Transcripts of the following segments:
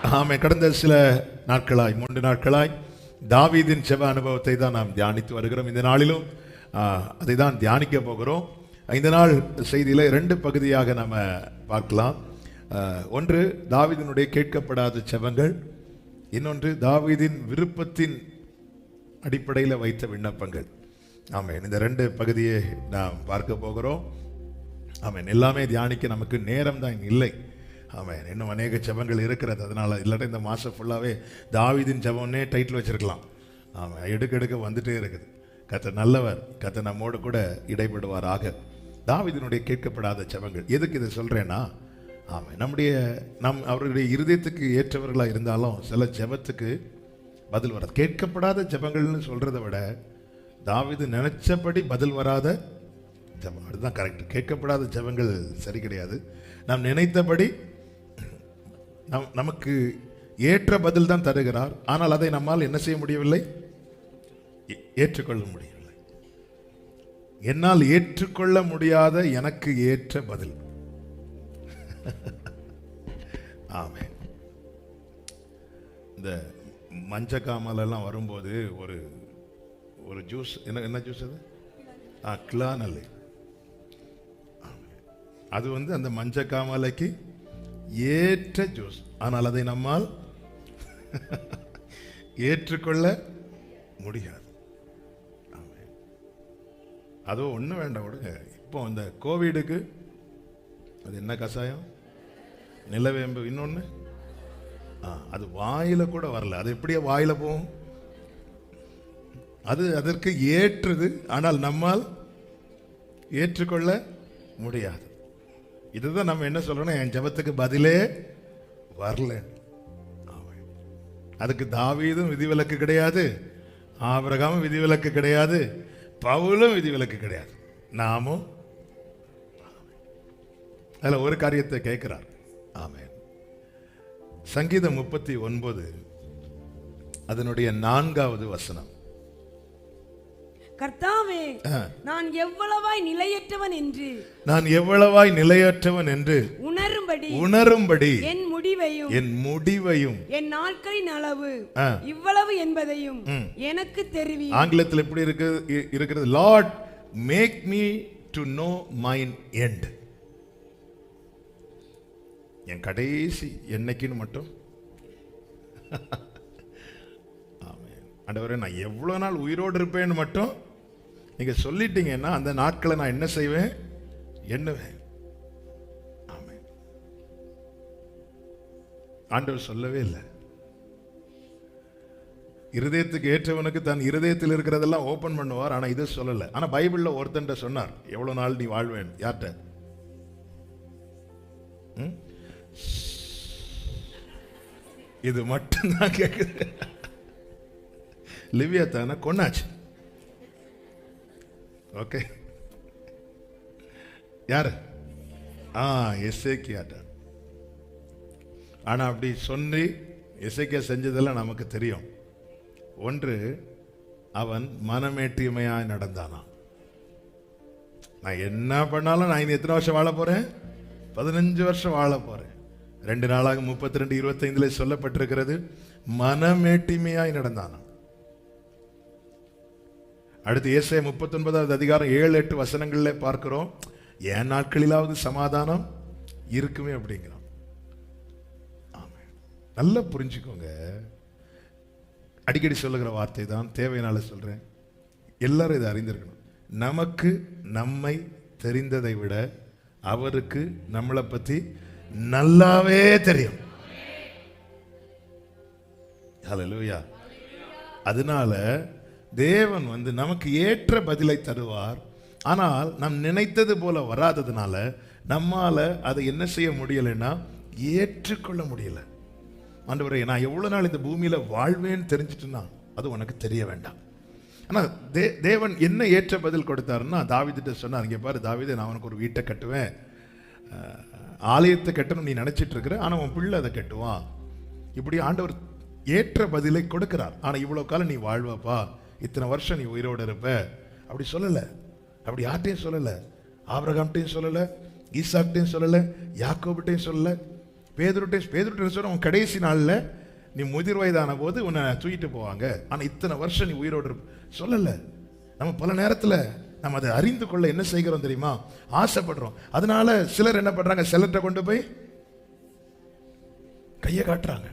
கடந்த சில நாட்களாய் 3 நாட்களாய் தாவீதின் ஜெப அனுபவத்தை தான் நாம் தியானித்து வருகிறோம். இந்த நாளிலும் அதை தான் தியானிக்க போகிறோம். இந்த நாள் செய்தியில் 2 பகுதியாக நம்ம பார்க்கலாம். ஒன்று தாவீதினுடைய கேட்கப்படாத ஜெபங்கள், இன்னொன்று தாவீதின் விருப்பத்தின் அடிப்படையில் வைத்த விண்ணப்பங்கள். ஆமென். இந்த 2 பகுதியை நாம் பார்க்க போகிறோம். ஆமென். எல்லாமே தியானிக்க நமக்கு நேரம் தான் இல்லை. ஆமாம், இன்னும் அநேக ஜெபங்கள் இருக்கிறது. அதனால் இல்லாட்ட இந்த மாதம் ஃபுல்லாகவே தாவீதின் ஜெபம்னே டைட்டில் வச்சுருக்கலாம். ஆமாம், எடுக்க வந்துகிட்டே இருக்குது. கர்த்தர் நல்லவர், கர்த்தர் நம்மோடு கூட இடைபடுவாராக. தாவீதினுடைய கேட்கப்படாத ஜெபங்கள். எதுக்கு இதை சொல்கிறேன்னா, ஆமாம், அவருடைய இருதயத்துக்கு ஏற்றவர்களாக இருந்தாலும் சில ஜெபத்துக்கு பதில் வராது. கேட்கப்படாத ஜெபங்கள்னு சொல்கிறத விட தாவீது நினைச்சபடி பதில் வராத ஜெபம், அதுதான் கரெக்ட். கேட்கப்படாத ஜெபங்கள் சரி கிடையாது. நாம் நினைத்தபடி நமக்கு ஏற்ற பதில் தான் தருகிறார். ஆனால் அதை நம்மால் என்ன செய்ய முடியவில்லை, ஏற்றுக்கொள்ள முடியவில்லை. என்னால் ஏற்றுக்கொள்ள முடியாத எனக்கு ஏற்ற பதில். ஆமென். இந்த மஞ்சக்காமல் எல்லாம் வரும்போது ஒரு ஜூஸ், என்ன ஜூஸ் அது? கிளானல். அது அந்த மஞ்சக்காமலைக்கு ஏற்ற ஜூஸ். ஆனால் அதை நம்மால் ஏற்றுக்கொள்ள முடியாது. அதோ ஒன்றும் வேண்டாம் விடுங்க. இப்போ அந்த கோவிடுக்கு அது என்ன கஷாயம், நிலவேம்பு, இன்னொன்று அது வாயில கூட வரல. அது எப்படியா வாயில போகும்? அது அதற்கு ஏற்றது, ஆனால் நம்மால் ஏற்றுக்கொள்ள முடியாது. இதுதான் நம்ம என்ன சொல்றோம்னா, என் ஜெபத்துக்கு பதிலே வரல. அதுக்கு தாவீதும் விதிவிலக்கு கிடையாது, ஆபிரகாமும் விதிவிலக்கு கிடையாது, பவுலும் விதிவிலக்கு கிடையாது, நாமும். அதில் ஒரு காரியத்தை கேட்கிறார். ஆமென். சங்கீதம் 39 அதனுடைய 4வது வசனம். கர்த்தாவே, நான் எவ்வளவாய் நிலையற்றவன் என்று உணரும்படி என் முடிவையும் என் நாட்களின் அளவு இவ்வளவு என்பதையும் எனக்கு தெரிவி. ஆங்கிலத்தில் எப்படி இருக்கிறது? Lord, make me to know mine end. என் கடைசி என்னைக்குன்னு மட்டும். ஆண்டவரே, நான் எவ்வளவு நாள் உயிரோடு இருப்பேன்னு மட்டும் நீங்க சொல்லிட்டீங்கன்னா அந்த நாட்களை நான் என்ன செய்வேன், எண்ணுவேன். ஆமென். ஆண்டவர் சொல்லவே இல்லை. இருதயத்துக்கு ஏற்றவனுக்கு தன் இருதயத்தில் இருக்கிறதெல்லாம் ஓபன் பண்ணுவார். ஆனா இதை சொல்லல. ஆனா பைபிள்ல ஒருத்தன்ட்ட சொன்னார், எவ்வளவு நாள் நீ வாழ்வேன். யார்கிட்ட? இது மட்டும் தான் கேக்குது. லிவியா தானே கொன்னாச்சு. ஓகே, யாரு? எசேக்கியா. ஆனா அப்படி சொல்லி எசேக்கியா செஞ்சதெல்லாம் நமக்கு தெரியும். ஒன்று, அவன் மனமேட்டிமையாய் நடந்தானா. நான் என்ன பண்ணாலும் நான் எத்தனை வருஷம் வாழ போறேன்? 15 வருஷம் வாழ போறேன். 2 நாளாக 32:25 சொல்லப்பட்டிருக்கிறது, மனமேட்டிமையாய் நடந்தானா. அடுத்து ஏசாயா 39வது அதிகாரம் 7-8 வசனங்கள்ல பார்க்கிறோம், என் நாட்களிலாவது சமாதானம் இருக்குமே அப்படிங்கிறோம். ஆமென். நல்லா புரிஞ்சுக்கோங்க. அடிக்கடி சொல்லுகிற வார்த்தை தான், தேவையினால சொல்றேன். எல்லாரும் இதை அறிந்திருக்கணும். நமக்கு நம்மை தெரிந்ததை விட அவருக்கு நம்மளை பத்தி நல்லாவே தெரியும். ஹல்லேலூயா. அதனால தேவன் நமக்கு ஏற்ற பதிலை தருவார். ஆனால் நாம் நினைத்தது போல வராததுனால நம்மால அதை என்ன செய்ய முடியலைன்னா, ஏற்றுக்கொள்ள முடியல. ஆண்டவரே, நான் எவ்வளவு நாள் இந்த பூமியில வாழ்வேன்னு தெரிஞ்சிட்டுன்னா அது உனக்கு தெரிய வேண்டாம். ஆனா தேவன் என்ன ஏற்ற பதில் கொடுத்தாருன்னா, தாவீதுட்ட சொன்னார், இங்க பாரு தாவீதே, நான் உனக்கு ஒரு வீட்டை கட்டுவேன், ஆலயத்தை கட்டணும் நீ நினைச்சிட்டு இருக்கிற, ஆனா உன் பிள்ளை அதை கட்டுவான். இப்படி ஆண்டவர் ஏற்ற பதிலை கொடுக்கிறார். ஆனா இவ்வளவு காலம் நீ வாழ்வாப்பா, இத்தனை வருஷம் நீ உயிரோடு இருப்ப, அப்படி சொல்லல. அப்படி யார்ட்டையும் சொல்லல. ஆபிரகாம்கிட்டையும் சொல்லல, ஈசாக்டையும் சொல்லல, யாக்கோபுட்டையும் சொல்லல. பேதுருட்ட சொல்ற, உன் கடைசி நாள்ல நீ முதிர் வயதான போது உன்னை தூக்கிட்டு போவாங்க, ஆனா இத்தனை வருஷம் நீ உயிரோடு சொல்லல. நம்ம பல நேரத்துல நம்ம அதை அறிந்து கொள்ள என்ன செய்கிறோம் தெரியுமா? ஆசைப்படுறோம். அதனால சிலர் என்ன பண்றாங்க, சிலர்கிட்ட கொண்டு போய் கையை காட்டுறாங்க.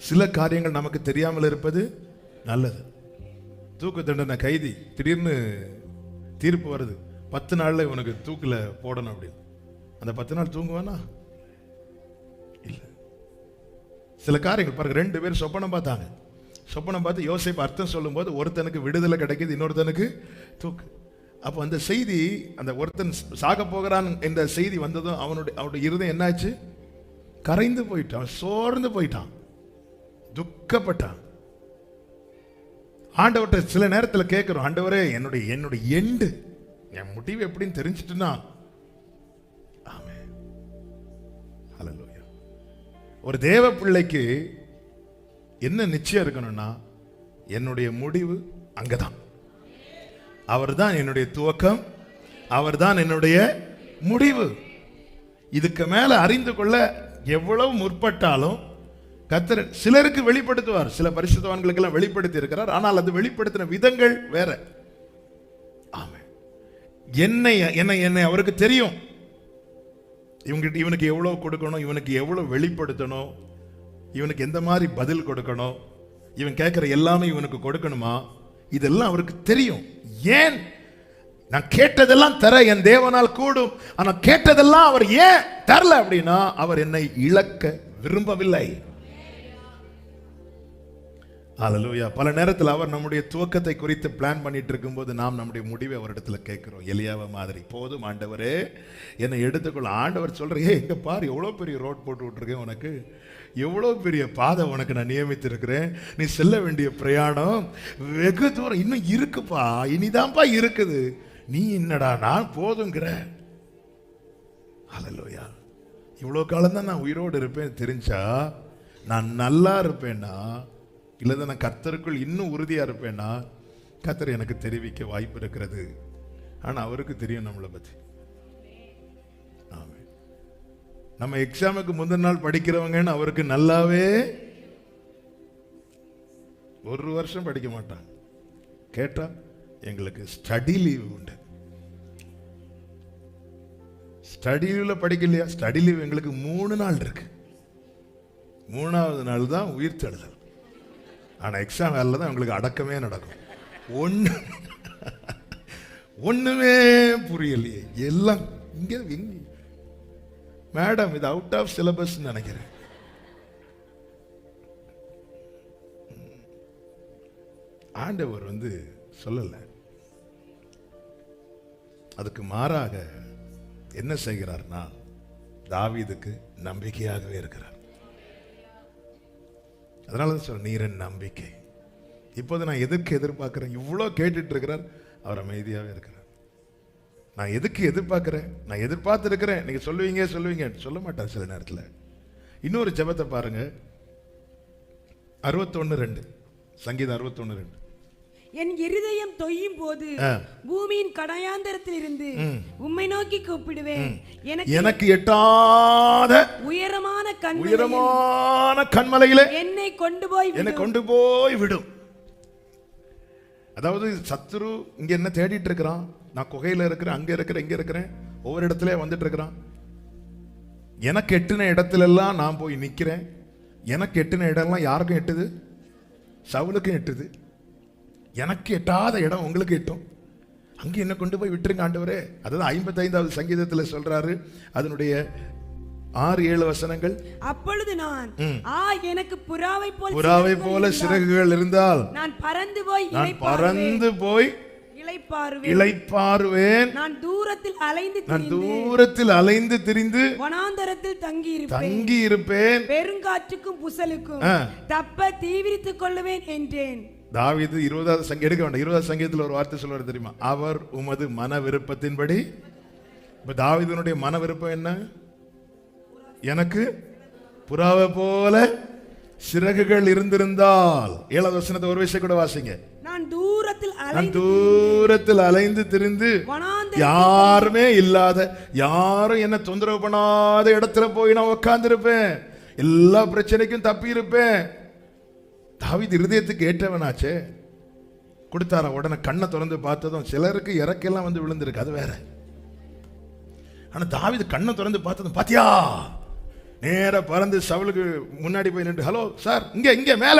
சில காரியங்கள் நமக்கு தெரியாமல் இருப்பது நல்லது. தூக்கு தண்டனை கைதி, திடீர்னு தீர்ப்பு வருது, 10 நாள்ல இவனுக்கு தூக்குல போடணும் அப்படின்னு. அந்த 10 நாள் தூங்குவானா? இல்ல. சில காரியங்கள் பாருங்க, 2 பேர் சொப்பனம் பார்த்தாங்க. சொப்பனம் பார்த்து யோசேப்பு அர்த்தம் சொல்லும் போது ஒருத்தனுக்கு விடுதலை கிடைக்குது, இன்னொருத்தனுக்கு தூக்கு. அப்போ அந்த செய்தி, அந்த ஒருத்தன் சாக போகிறான் என்ற செய்தி வந்ததும் அவனுடைய இருதயம் என்னாச்சு? கரைந்து போயிட்டான், சோர்ந்து போயிட்டான், துக்கப்பட்டான். ஆண்டவர்கிட்ட சில நேரத்தில் கேட்கிறோம், ஆண்டவரே என்னுடைய எண்டு, என் முடிவு எப்படின்னு தெரிஞ்சிட்டுனா. ஆமென், ஹல்லேலூயா. ஒரு தேவ பிள்ளைக்கு என்ன நிச்சயம் இருக்கணும்னா, என்னுடைய முடிவு அங்கதான். அவர்தான் என்னுடைய துவக்கம், அவர்தான் என்னுடைய முடிவு. இதுக்கு மேல அறிந்து கொள்ள எவ்வளவு முற்பட்டாலும் கர்த்தர் சிலருக்கு வெளிப்படுத்துவார். சில பரிசுத்தவான்களுக்கு எல்லாம் வெளிப்படுத்தி இருக்கிறார். ஆனால் அது வெளிப்படுத்தின விதங்கள் வேற. ஆமென். என்னை அவருக்கு தெரியும். இவனுக்கு எவ்வளவு கொடுக்கணும், இவனுக்கு எவ்வளவு வெளிப்படுத்தணும், இவனுக்கு எந்த மாதிரி பதில் கொடுக்கணும், இவன் கேட்கிற எல்லாமே இவனுக்கு கொடுக்கணுமா, இதெல்லாம் அவருக்கு தெரியும். ஏன்? நான் கேட்டதெல்லாம் தர என் தேவனால் கூடும். ஆனா கேட்டதெல்லாம் அவர் ஏன் தரல அப்படின்னா, அவர் என்னை இழக்க விரும்பவில்லை. ஹல்லேலூயா. பல நேரத்தில் அவர் நம்முடைய துவக்கத்தை குறித்து பிளான் பண்ணிட்டு இருக்கும்போது நாம் நம்முடைய முடிவை அவரிடத்துல கேட்கிறோம். எலியாவை மாதிரி, போதும் ஆண்டவரே என்னை எடுத்துக்கொள்ள. ஆண்டவர் சொல்ற, எங்க பாரு, எவ்வளவு பெரிய ரோட் போட்டு விட்டுருக்கேன் உனக்கு, எவ்வளவு பெரிய பாதை உனக்கு நான் நியமித்திருக்கிறேன், நீ செல்ல வேண்டிய பிரயாணம் வெகு தூரம் இன்னும் இருக்குப்பா, இனிதான்ப்பா இருக்குது, நீ என்னடா நான் போதுங்கிற. ஹல்லேலூயா. இவ்வளவு காலம் தான் நான் உயிரோடு இருப்பேன் தெரிஞ்சா, நான் நல்லா இருப்பேன்னா, இல்ல நான் கர்த்தருக்குள் இன்னும் உறுதியா இருப்பேன்னா, கர்த்தர் எனக்கு தெரிவிக்க வாய்ப்பு இருக்கிறது. ஆனா அவருக்கு தெரியும் நம்மளை பத்தி. ஆமென். நம்ம எக்ஸாமுக்கு முந்தின நாள் படிக்கிறவங்கன்னு அவருக்கு நல்லாவே, ஒரு வருஷம் படிக்க மாட்டாங்க. கேட்டா எங்களுக்கு ஸ்டடி லீவ் உண்டு. ஸ்டடி லீவ்ல படிக்கலையா? ஸ்டடி லீவ் எங்களுக்கு 3 நாள் இருக்கு. 3ஆவது நாள் தான் உயிர் தழுதல். ஆனா எக்ஸாம் வேலையில் தான் உங்களுக்கு அடக்கமே நடக்கும். ஒண்ணுமே புரியலையே, எல்லாம் இங்க மேடம் இது அவுட் ஆஃப் சிலபஸ் நினைக்கிறேன். ஆண்டவர் சொல்லல. அதுக்கு மாறாக என்ன செய்கிறார்னா, தாவீதுக்கு நம்பிக்கையாகவே இருக்கிறார். அதனால தான் சொல்ற, நீரின் நம்பிக்கை. இப்போது நான் எதுக்கு எதிர்பார்க்கிறேன்? இவ்வளோ கேட்டுட்டு இருக்கிறார், அவர் அமைதியாகவே இருக்கிறார். நான் எதுக்கு எதிர்பார்க்கிறேன்? நான் எதிர்பார்த்து இருக்கிறேன். நீங்க சொல்லுவீங்க சொல்ல மாட்டார் சில நேரத்தில். இன்னொரு ஜெபத்தை பாருங்க, 61:2, சங்கீதம் 61:2. என் இருதயம் தொய்யும் போது பூமியின் கடையாந்தரத்தில் இருந்து உம்மை நோக்கி கூப்பிடுவேன். எனக்கு எட்டாத உயரமான கன்மலையிலே என்னை கொண்டு போய் விடும். அதாவது சத்துரு இங்க என்ன தேடிட்டு இருக்கிறான்? நான் குகையில இருக்கிறேன், அங்க இருக்கிறேன், இங்க இருக்கிறேன், ஒவ்வொரு இடத்துல வந்துட்டு இருக்கிறான். எனக்கு எட்டுன இடத்துல எல்லாம் நான் போய் நிக்கிறேன். எனக்கு எட்டுன இடம்லாம் யாருக்கும் எட்டுது? சவுலுக்கும் எட்டுது. எனக்கு எட்டாத இடம் உங்களுக்கு எட்டும். அங்கே என்ன கொண்டு போய் விட்டுருங்க ஆண்டவரே. அதுதான் 55வது சங்கீதத்தில் சொல்றாரு, அதனுடைய 6-7 வசனங்கள். அப்பொழுது நான் எனக்கு புறாவை போல சிறகுகள் இருந்தால் நான் பறந்து போய் இளைப்பாறுவேன். நான் தூரத்தில் அலைந்து திரிந்து வனாந்தரத்தில் தங்கி இருப்பேன். பெருங்காற்றுக்கும் புசலுக்கும் தப்ப தீவிரித்துக் கொள்ளுவேன் என்றேன். தாவீது 20வது சங்கீதம் எடுக்க வேண்டாம். 20வது சங்கீதத்தில் ஒரு வார்த்தை சொல்றாரு தெரியுமா? அவர் உமது மன விருப்பத்தின்படி. இப்ப தாவீதுனுடைய மன விருப்பம் என்ன? எனக்கு புறாவை போல சிறகுகள் இருந்திருந்தால். 7வது வசனத்தை ஒரு விஷயம் கூட வாசிங்க. நான் தூரத்தில் அலைந்து திரிந்து யாருமே இல்லாத, யாரும் என்ன தொந்தரவு பண்ணாத இடத்துல போய் நான் உட்கார்ந்து இருப்பேன், எல்லா பிரச்சனைக்கும் தப்பி இருப்பேன். தாவீது இருதயத்துக்கு ஏற்றவனாச்சே. கொடுத்தாரா? உடனே கண்ணை திறந்து பார்த்ததும் சிலருக்கு இறக்கெல்லாம் வந்து விழுந்திருக்கு, அது வேற. ஆனா தாவீது கண்ணை திறந்து பார்த்ததும், பாத்தியா, நேர பறந்து சவுலுக்கு முன்னாடி போய் நின்று, ஹலோ சார், இங்க இங்க மேல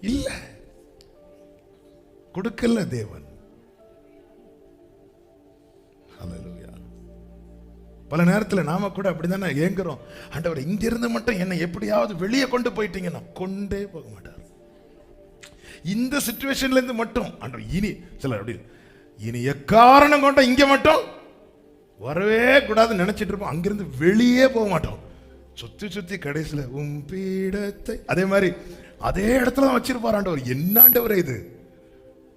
இல்ல, கொடுக்கல தேவன். ஹல்லேலூயா. பல நேரத்தில் நாம கூட அப்படிதானே ஏங்குறோம். ஆண்டவர், இங்கிருந்து மட்டும் என்னை எப்படியாவது வெளியே கொண்டு போயிட்டீங்கன்னா, கொண்டே போக மாட்டார். இந்த சிச்சுவேஷன்ல இருந்து மட்டும் ஆண்டவர் இனி சிலர் அப்படி இனி எக்காரணம் கொண்ட இங்க மட்டும் வரவே கூடாதுன்னு நினைச்சிட்டு இருப்போம். அங்கிருந்து வெளியே போக மாட்டோம். சுத்தி சுத்தி கடைசியில் பீடத்தை அதே மாதிரி அதே இடத்துல தான் வச்சிருப்பார் ஆண்டவர். என்ன ஆண்டவர் இது?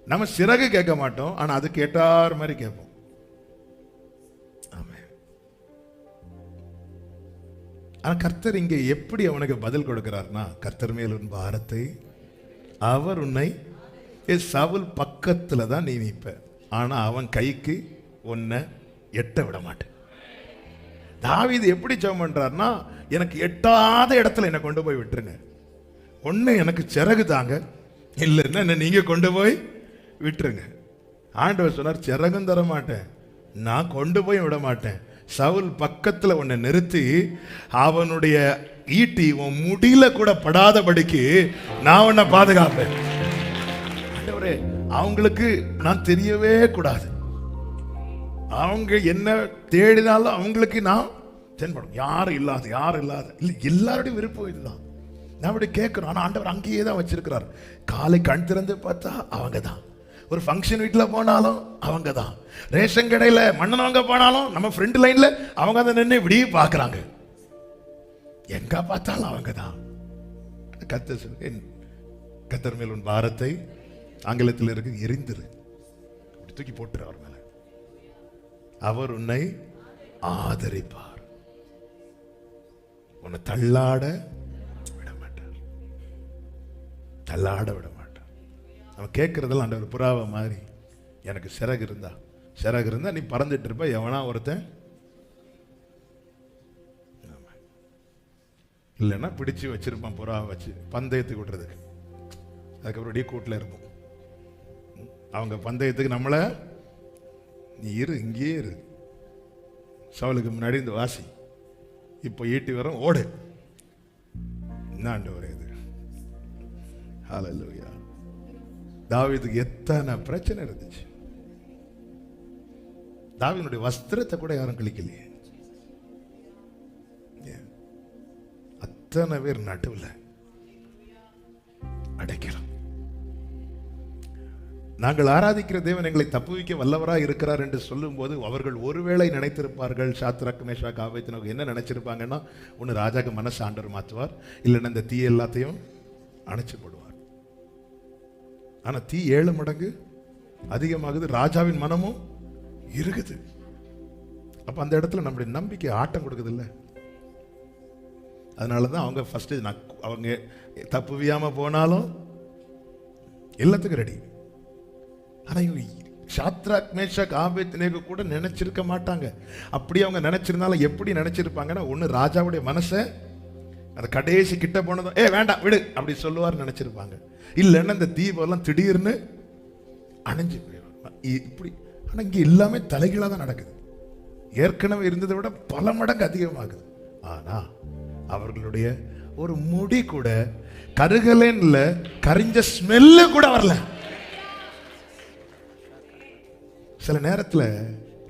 நம்ம சிறகு கேட்க மாட்டோம், ஆனா அது கேட்டார் மாதிரி கேட்போம். ஆனா கர்த்தர் இங்கே எப்படி அவனுக்கு பதில் கொடுக்கிறார்னா, கர்த்தர் மேல் உன் பாரத்தை அவர் உன்னை, சவுல் பக்கத்துல தான் நீ நிற்ப, ஆனா அவன் கைக்கு உன்னை எட்ட விட மாட்டேன். தாவீது எப்படி ஜெபம் பண்றார்னா, எனக்கு எட்டாத இடத்துல என்னை கொண்டு போய் விட்டுருங்க, ஒண்ணு எனக்கு சிறகு தாங்க, இல்லைன்னா என்ன நீங்க கொண்டு போய் விட்டுருங்க. ஆண்டவர் சொன்னார், சிறகும் தர மாட்டேன், நான் கொண்டு போய் விட மாட்டேன். சவுல் பக்கத்துல உன்னை நிறுத்தி அவனுடைய ஈட்டி உன் முடியல கூட படாதபடிக்கு நான் உன்னை பாதுகாப்பேன். ஆண்டவரே, அவங்களுக்கு நான் தெரியவே கூடாது, அவங்க என்ன தேடினாலும் அவங்களுக்கு நான் தென்படும். யாரும் இல்லாத இல்லை, எல்லாருடைய விருப்பம் இதுதான். நான் அப்படி கேட்கிறோம். ஆனா ஆண்டவர் அங்கேயே தான் வச்சிருக்கிறார். காலை கண் திறந்து பார்த்தா அவங்க தான், ஒரு ஃபங்க்ஷன் வீட்டில் போனாலும் அவங்க தான், ரேஷன் கடையில் மண்ணன் வாங்க போனாலும் நம்ம ஃப்ரெண்ட் லைன்ல அவங்க அதை நின்று இப்படி பார்க்குறாங்க, எங்க பார்த்தாலும் அவங்க தான். கர்த்தர் மேல் உன் பாரத்தை, ஆங்கிலத்தில் இருக்கு எரிந்துரு, தூக்கி போட்டுரு அவர் மேல, அவர் உன்னை ஆதரிப்பார், உன்னை தள்ளாட விட மாட்டார், தள்ளாட விட மாட்டார். அவன் கேட்கறதெல்லாம் ஆண்டவர் புறாவை மாதிரி, எனக்கு சிறகு இருந்தா நீ பறந்துட்டு இருப்ப, எவனா ஒருத்தன் இல்லைன்னா பிடிச்சு வச்சிருப்பான், புறாவை வச்சு பந்தயத்துக்கு விடுறதுக்கு. அதுக்கப்புறம் கூட்டில் இருப்போம். அவங்க பந்தயத்துக்கு நம்மளை, நீ இங்கேயே இரு, சவுலுக்கு முன்னாடி இந்த வாசி, இப்போ ஈட்டி வரும், ஓடு. என்ன ஆண்டவரே இது? ஹல்லேலூயா. தாவீதுக்கு எத்தனை பிரச்சனை இருந்துச்சு. தாவீதுடைய வஸ்திரத்தை கூட யாரும் கிழிக்கலையே, அத்தனை பேர் நடுவில் அடைக்கலாம். நாங்கள் ஆராதிக்கிற தேவன் எங்களை தப்புவிக்க வல்லவராக இருக்கிறார் என்று சொல்லும் போது அவர்கள் ஒருவேளை நினைத்திருப்பார்கள், சாத்ராக் மேஷாக் ஆபேத்நேகோ என்ன நினைச்சிருப்பாங்கன்னா, ஒன்று ராஜாக்கு மனசு ஆண்டவர் மாற்றுவார், இல்லைன்னா இந்த தீ எல்லாத்தையும் அணைச்சு போடுவார். ஆனா தீ 7 மடங்கு அதிகமாகுது, ராஜாவின் மனமும் இருக்குது. அப்ப அந்த இடத்துல நம்முடைய நம்பிக்கை ஆட்டம் கொடுக்குது இல்ல. அதனாலதான் அவங்க ஃபர்ஸ்ட், அவங்க தப்புவியாம போனாலும் எல்லாத்துக்கும் ரெடி. ஆனா சாத்ராக் மேஷாக் ஆபேத்நேகோ கூட நினைச்சிருக்க மாட்டாங்க. அப்படி அவங்க நினைச்சிருந்தாலும் எப்படி நினைச்சிருப்பாங்கன்னா, ஒண்ணு ராஜாவுடைய மனசை அந்த கடைசி கிட்ட போனதும் வேண்டாம் விடு அப்படி சொல்லுவார் நினைச்சிருப்பாங்க, இல்லைன்னா இந்த தீபம் திடீர்னு அணைஞ்சு போயிடும் இப்படி. ஆனா இங்க எல்லாமே தலைகீழா தான் நடக்குது, ஏற்கனவே இருந்ததை விட பல மடங்கு அதிகமாகுது. ஆனா அவர்களுடைய ஒரு முடி கூட கருகலேன்ல கரிஞ்ச ஸ்மெல்லு கூட வரல. சில நேரத்துல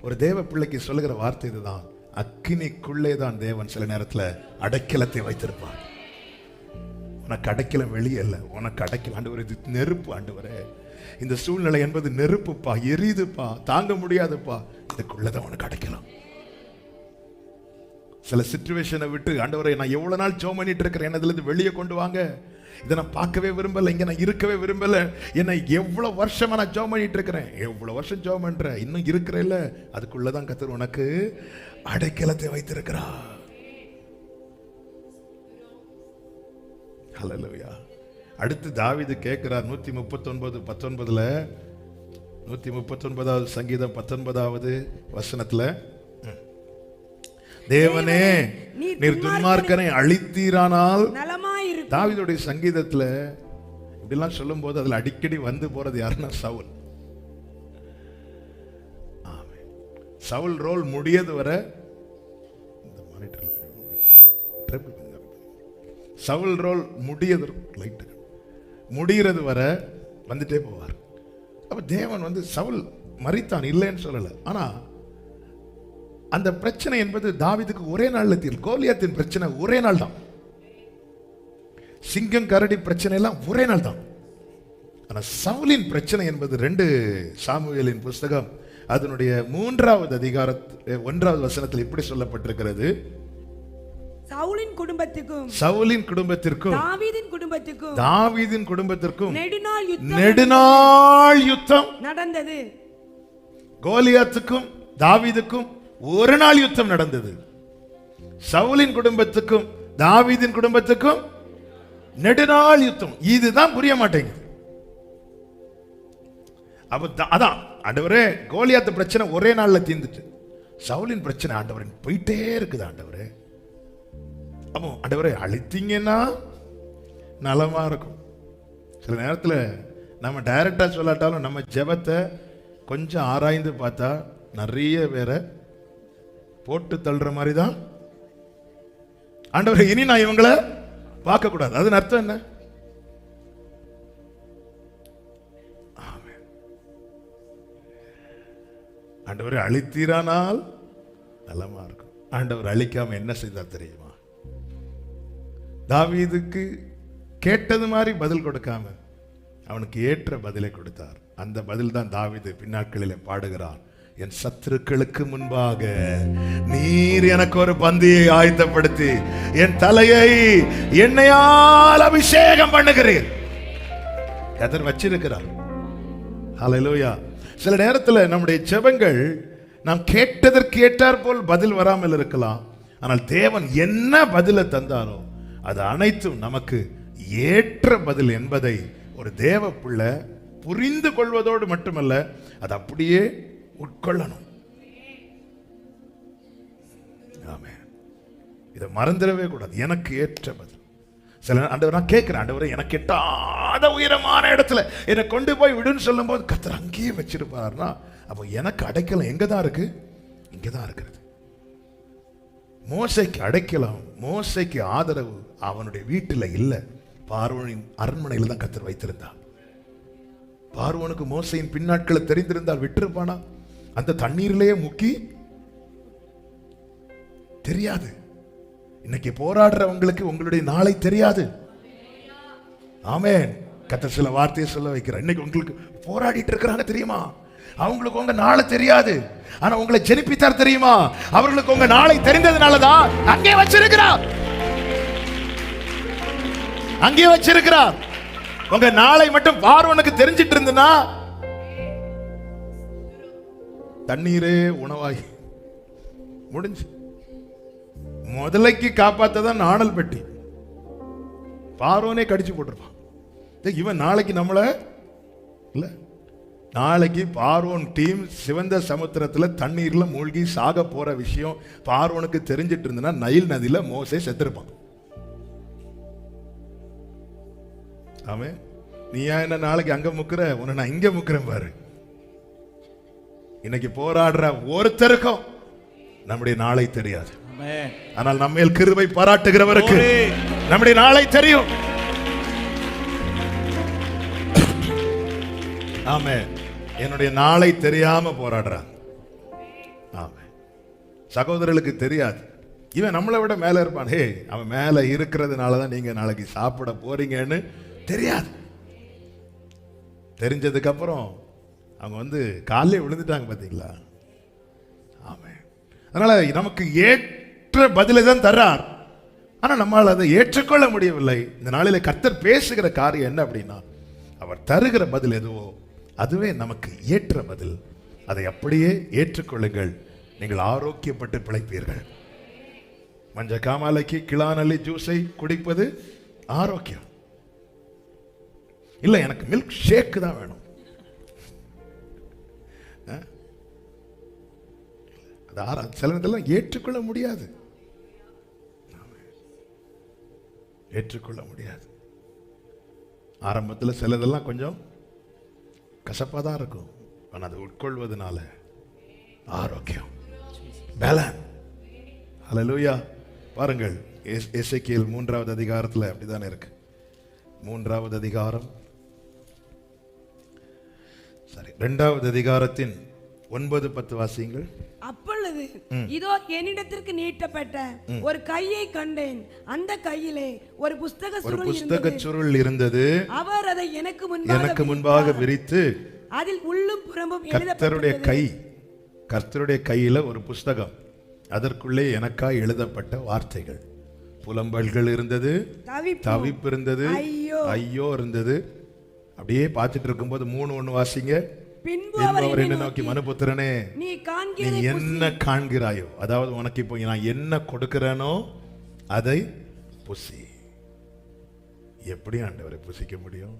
ஒரு தேவ பிள்ளைக்கு சொல்லுகிற வார்த்தை இதுதான், அக்கினிக்குள்ளே தான் தேவன் சில நேரத்துல அடைக்கலத்தை வைத்திருப்பார். உனக்கு அடைக்கலம் வெளியே இல்லை, உனக்கு அடைக்கல. ஆண்டவரே, இது நெருப்பு, ஆண்டவரே இந்த சூழ்நிலை என்பது நெருப்புப்பா, எரியுதுப்பா, தாங்க முடியாதுப்பா, இதுக்குள்ளதான் உனக்கு அடைக்கலாம். சில சிச்சுவேஷனை விட்டு, ஆண்டவரே நான் எவ்வளவு நாள் ஜெபம் பண்ணிட்டு இருக்கிறேன், என்னதுல இருந்து வெளியே கொண்டு வாங்க, இதை நான் பார்க்கவே விரும்பல, இங்க நான் இருக்கவே விரும்பல, என்னை எவ்வளவு வருஷமா நான் ஜெபம் பண்ணிட்டு இருக்கிறேன், எவ்வளவு வருஷம் ஜெபம் பண்ற, இன்னும் இருக்கிறேன், அதுக்குள்ளதான் கர்த்தர் உனக்கு அடைக்கலத்தை வைத்திருக்கிறார். ஹல்லேலூயா. அடுத்து தாவீது கேட்கிறார் 139:19, 139வது சங்கீதம் 19வது வசனத்துல, தேவனே நீர் துன்மார்க்கனை அழித்தீரானால் நலமாயிருக்கும். தாவீதுடைய சங்கீதத்துல இப்படிலாம் சொல்லும் போது அதுல அடிக்கடி வந்து போறது யாருன்னா சவுல். சவுல் ரோல் முடியது வரை சவுல் ரோல் முடிகிறது வரை வந்துட்டே போவார். அப்ப தேவன் வந்து சவுல் மரித்தான் இல்லைன்னு சொல்லல, ஆனா அந்த பிரச்சனை என்பது தாவீதுக்கு ஒரே நாள்ல தீர்வு. கோலியாத்தின் பிரச்சனை ஒரே நாள் தான், சிங்கம் கரடி பிரச்சனை எல்லாம் ஒரே நாள் தான். ஆனா சவுலின் பிரச்சனை என்பது 2 சாமுவேலின் புஸ்தகம் அதனுடைய 3வது அதிகாரம் 1வது வசனத்தில் இப்படி சொல்லப்பட்டிருக்கிறது, சவுலின் குடும்பத்திற்கும் தாவீதின் குடும்பத்திற்கும் நெடுநாள் யுத்தம் நடந்தது. கோலியாத்துக்கும் தாவீதுக்கும் ஒரு நாள் யுத்தம் நடந்தது. சவுலின் குடும்பத்துக்கும் தாவீதின் குடும்பத்துக்கும் நெடுநாள் யுத்தம். இதுதான் புரிய மாட்டேங்குது. அதான் ஆண்டவரே, கோலியாத்து பிரச்சனை ஒரே நாள்ல தீர்ந்துட்டு, சவுலின் பிரச்சனை ஆண்டவரே போயிட்டே இருக்குது. ஆண்டவரே, அப்போ ஆண்டவரே அழித்தீங்கன்னா நலமா இருக்கும். சில நேரத்தில் நம்ம டைரக்டா சொல்லாட்டாலும் நம்ம ஜெபத்தை கொஞ்சம் ஆராய்ந்து பார்த்தா நிறைய பேரை போட்டு தள்ளுற மாதிரி தான். ஆண்டவரே இனி நான் இவங்களை பார்க்க கூடாது, அதன் அர்த்தம் என்ன? ஆண்டவரை அழித்தீரானால் நலமா இருக்கும். ஆண்டவர் அழிக்காம என்ன செய்தார் தெரியுமா? தாவீதுக்கு கேட்டது மாதிரி பதில் கொடுக்காம அவனுக்கு ஏற்ற பதிலை கொடுத்தார். அந்த பதில் தான் தாவீது பின்னாட்களிலே பாடுகிறான், என் சத்துருக்களுக்கு முன்பாக நீர் எனக்கு ஒரு பந்தியை ஆயத்தப்படுத்தி என் தலையை எண்ணெயால் அபிஷேகம் பண்ணுகிறீர். கர்த்தர் வச்சிருக்கிறார். ஹல்லேலூயா. சில நேரத்தில் நம்முடைய ஜெபங்கள் நாம் கேட்டதற்கு ஏற்றார் போல் பதில் வராமல் இருக்கலாம். ஆனால் தேவன் என்ன பதிலை தந்தாரோ அது அனைத்தும் நமக்கு ஏற்ற பதில் என்பதை ஒரு தேவ பிள்ளை புரிந்து கொள்வதோடு மட்டுமல்ல, அது அப்படியே உட்கொள்ளணும். ஆமென். இதை மறந்துடவே கூடாது. எனக்கு ஏற்ற பதில். சில ஆண்டவர் நான் கேட்கிறேன், ஆண்டவரே எனக்கு எட்டாத உயரமான இடத்துல என்னை கொண்டு போய் விடுன்னு சொல்லும் போது கர்த்தர் அங்கேயே வச்சிருப்பாருன்னா, அப்போ எனக்கு அடைக்கலம் எங்கதான் இருக்கு? இங்கதான் இருக்கிறது. மோசைக்கு அடைக்கலம், மோசைக்கு ஆதரவு அவனுடைய வீட்டில் இல்லை, பார்வோனின் அரண்மனையில் தான் கர்த்தர் வைத்திருந்தார். பார்வோனுக்கு மோசையின் பின்னாட்களை தெரிந்திருந்தால் விட்டிருப்பானா? அந்த தண்ணீரிலேயே முக்கி தெரியாது. இன்னைக்கு போராடுறவங்களுக்கு உங்களுடைய நாளை தெரியாது. ஆமென். கர்த்தர் சில வார்த்தையை சொல்ல வைக்கிறார். இன்னைக்கு உங்களுக்கு போராடிட்டு இருக்கிறாங்க தெரியுமா? அவங்களுக்கு உங்க நாளை தெரியாது, ஆனா உங்களை ஜெனிப்பித்தார் தெரியுமா? அவர்களுக்கு உங்க நாளை தெரிந்ததுனாலதான் அங்கே வச்சிருக்கிறார். அங்கே வச்சிருக்கிறார். உங்க நாளை மட்டும் பார்வோனுக்கு தெரிஞ்சிட்டு இருந்தனா தண்ணீரே உணவாகி முடிஞ்சு. முதலைக்கு காப்பாத்ததான் நாணல் பெட்டி. பார்வோனே கடிச்சு போட்டிருப்பான். இவன் நாளைக்கு நம்மள இல்ல, நாளைக்கு பார்வோன் டீம் சிவந்த சமுத்திரத்துல தண்ணீர்ல மூழ்கி சாக போற விஷயம் பார்வோனுக்கு தெரிஞ்சிட்டு இருந்தனா நைல் நதியில மோசே செத்துருப்பான். ஆமே. நீ என்ன நாளைக்கு அங்க முக்குற, உன்னை நான் இங்க முக்குறேன் பாரு. இன்னைக்கு போராடுற ஒருத்தருக்கும் நம்முடைய நாளை தெரியாது. ஆனால் நம்மேல் கிருபை பாராட்டுகிறவருக்கு நம்முடைய நாளை தெரியும். ஆமே. என்னுடைய நாளை தெரியாம போராடுறான். ஆமே. சகோதரர்களுக்கு தெரியாது, இவன் நம்மளை விட மேல இருப்பான். ஹே, அவன் மேல இருக்கிறதுனாலதான் நீங்க நாளைக்கு சாப்பிட போறீங்கன்னு தெரியாது. தெரிஞ்சதுக்கு அப்புறம் அவங்க வந்து காலையில விழுந்துட்டாங்க பாத்தீங்களா? ஆமே. அதனால நமக்கு ஏற்ற பதிலை தான் தர்றார், ஆனா நம்மால் அதை ஏற்றுக்கொள்ள முடியவில்லை. இந்த நாளில கர்த்தர் பேசுகிற காரியம் என்ன அப்படின்னா, அவர் தருகிற பதில் எதுவோ அதுவே நமக்கு ஏற்ற பதில். அதை அப்படியே ஏற்றுக்கொள்ளுங்கள், நீங்கள் ஆரோக்கியப்பட்டு பிழைப்பீர்கள். மஞ்ச காமாலைக்கு கிளானல்லி ஜூஸை குடிப்பது ஆரோக்கியம் இல்லை, எனக்கு மில்க் ஷேக் தான் வேணும். அது சில இதெல்லாம் ஏற்றுக்கொள்ள முடியாது, ஏற்றுக்கொள்ள முடியாது. ஆரம்பத்தில் சிலதெல்லாம் கொஞ்சம் கசப்பாக தான் இருக்கும், ஆனால் அதை உட்கொள்வதனால ஆரோக்கியம், பேலன். ஹல்லேலூயா. பாருங்கள், எசேக்கியேல் 3வது அதிகாரத்தில் அப்படிதானே இருக்கு. 3வது அதிகாரம், சரி 2வது அதிகாரத்தின் 9-10 வாசியுங்கள். அப்பொழுது இதோ என்னிடத்திற்கு நீட்டப்பட்ட ஒரு கையை கண்டேன். அந்த கையிலே ஒரு புஸ்தக சுருள் இருந்தது. அவர் அதை எனக்கு முன்பாக விரித்து அதில் உள்ளும் புறம்பும் கர்த்தருடைய கையில ஒரு புஸ்தகம், அதற்குள்ளே எனக்காய் எழுதப்பட்ட வார்த்தைகள், புலம்பல்கள் இருந்தது, தவிப்பு இருந்தது, ஐயோ இருந்தது. அப்படியே பார்த்துட்டு இருக்கும்போது 3:1 வாசிங்க. பின்பு அவர் என்ன நோக்கி, மனுபுத்திரனே நீ என்ன காண்கிறாயோ, அதாவது உனக்கு இப்போ நான் என்ன கொடுக்கிறேனோ அதை புசி. எப்படி ஆண்டவரை புசிக்க முடியும்?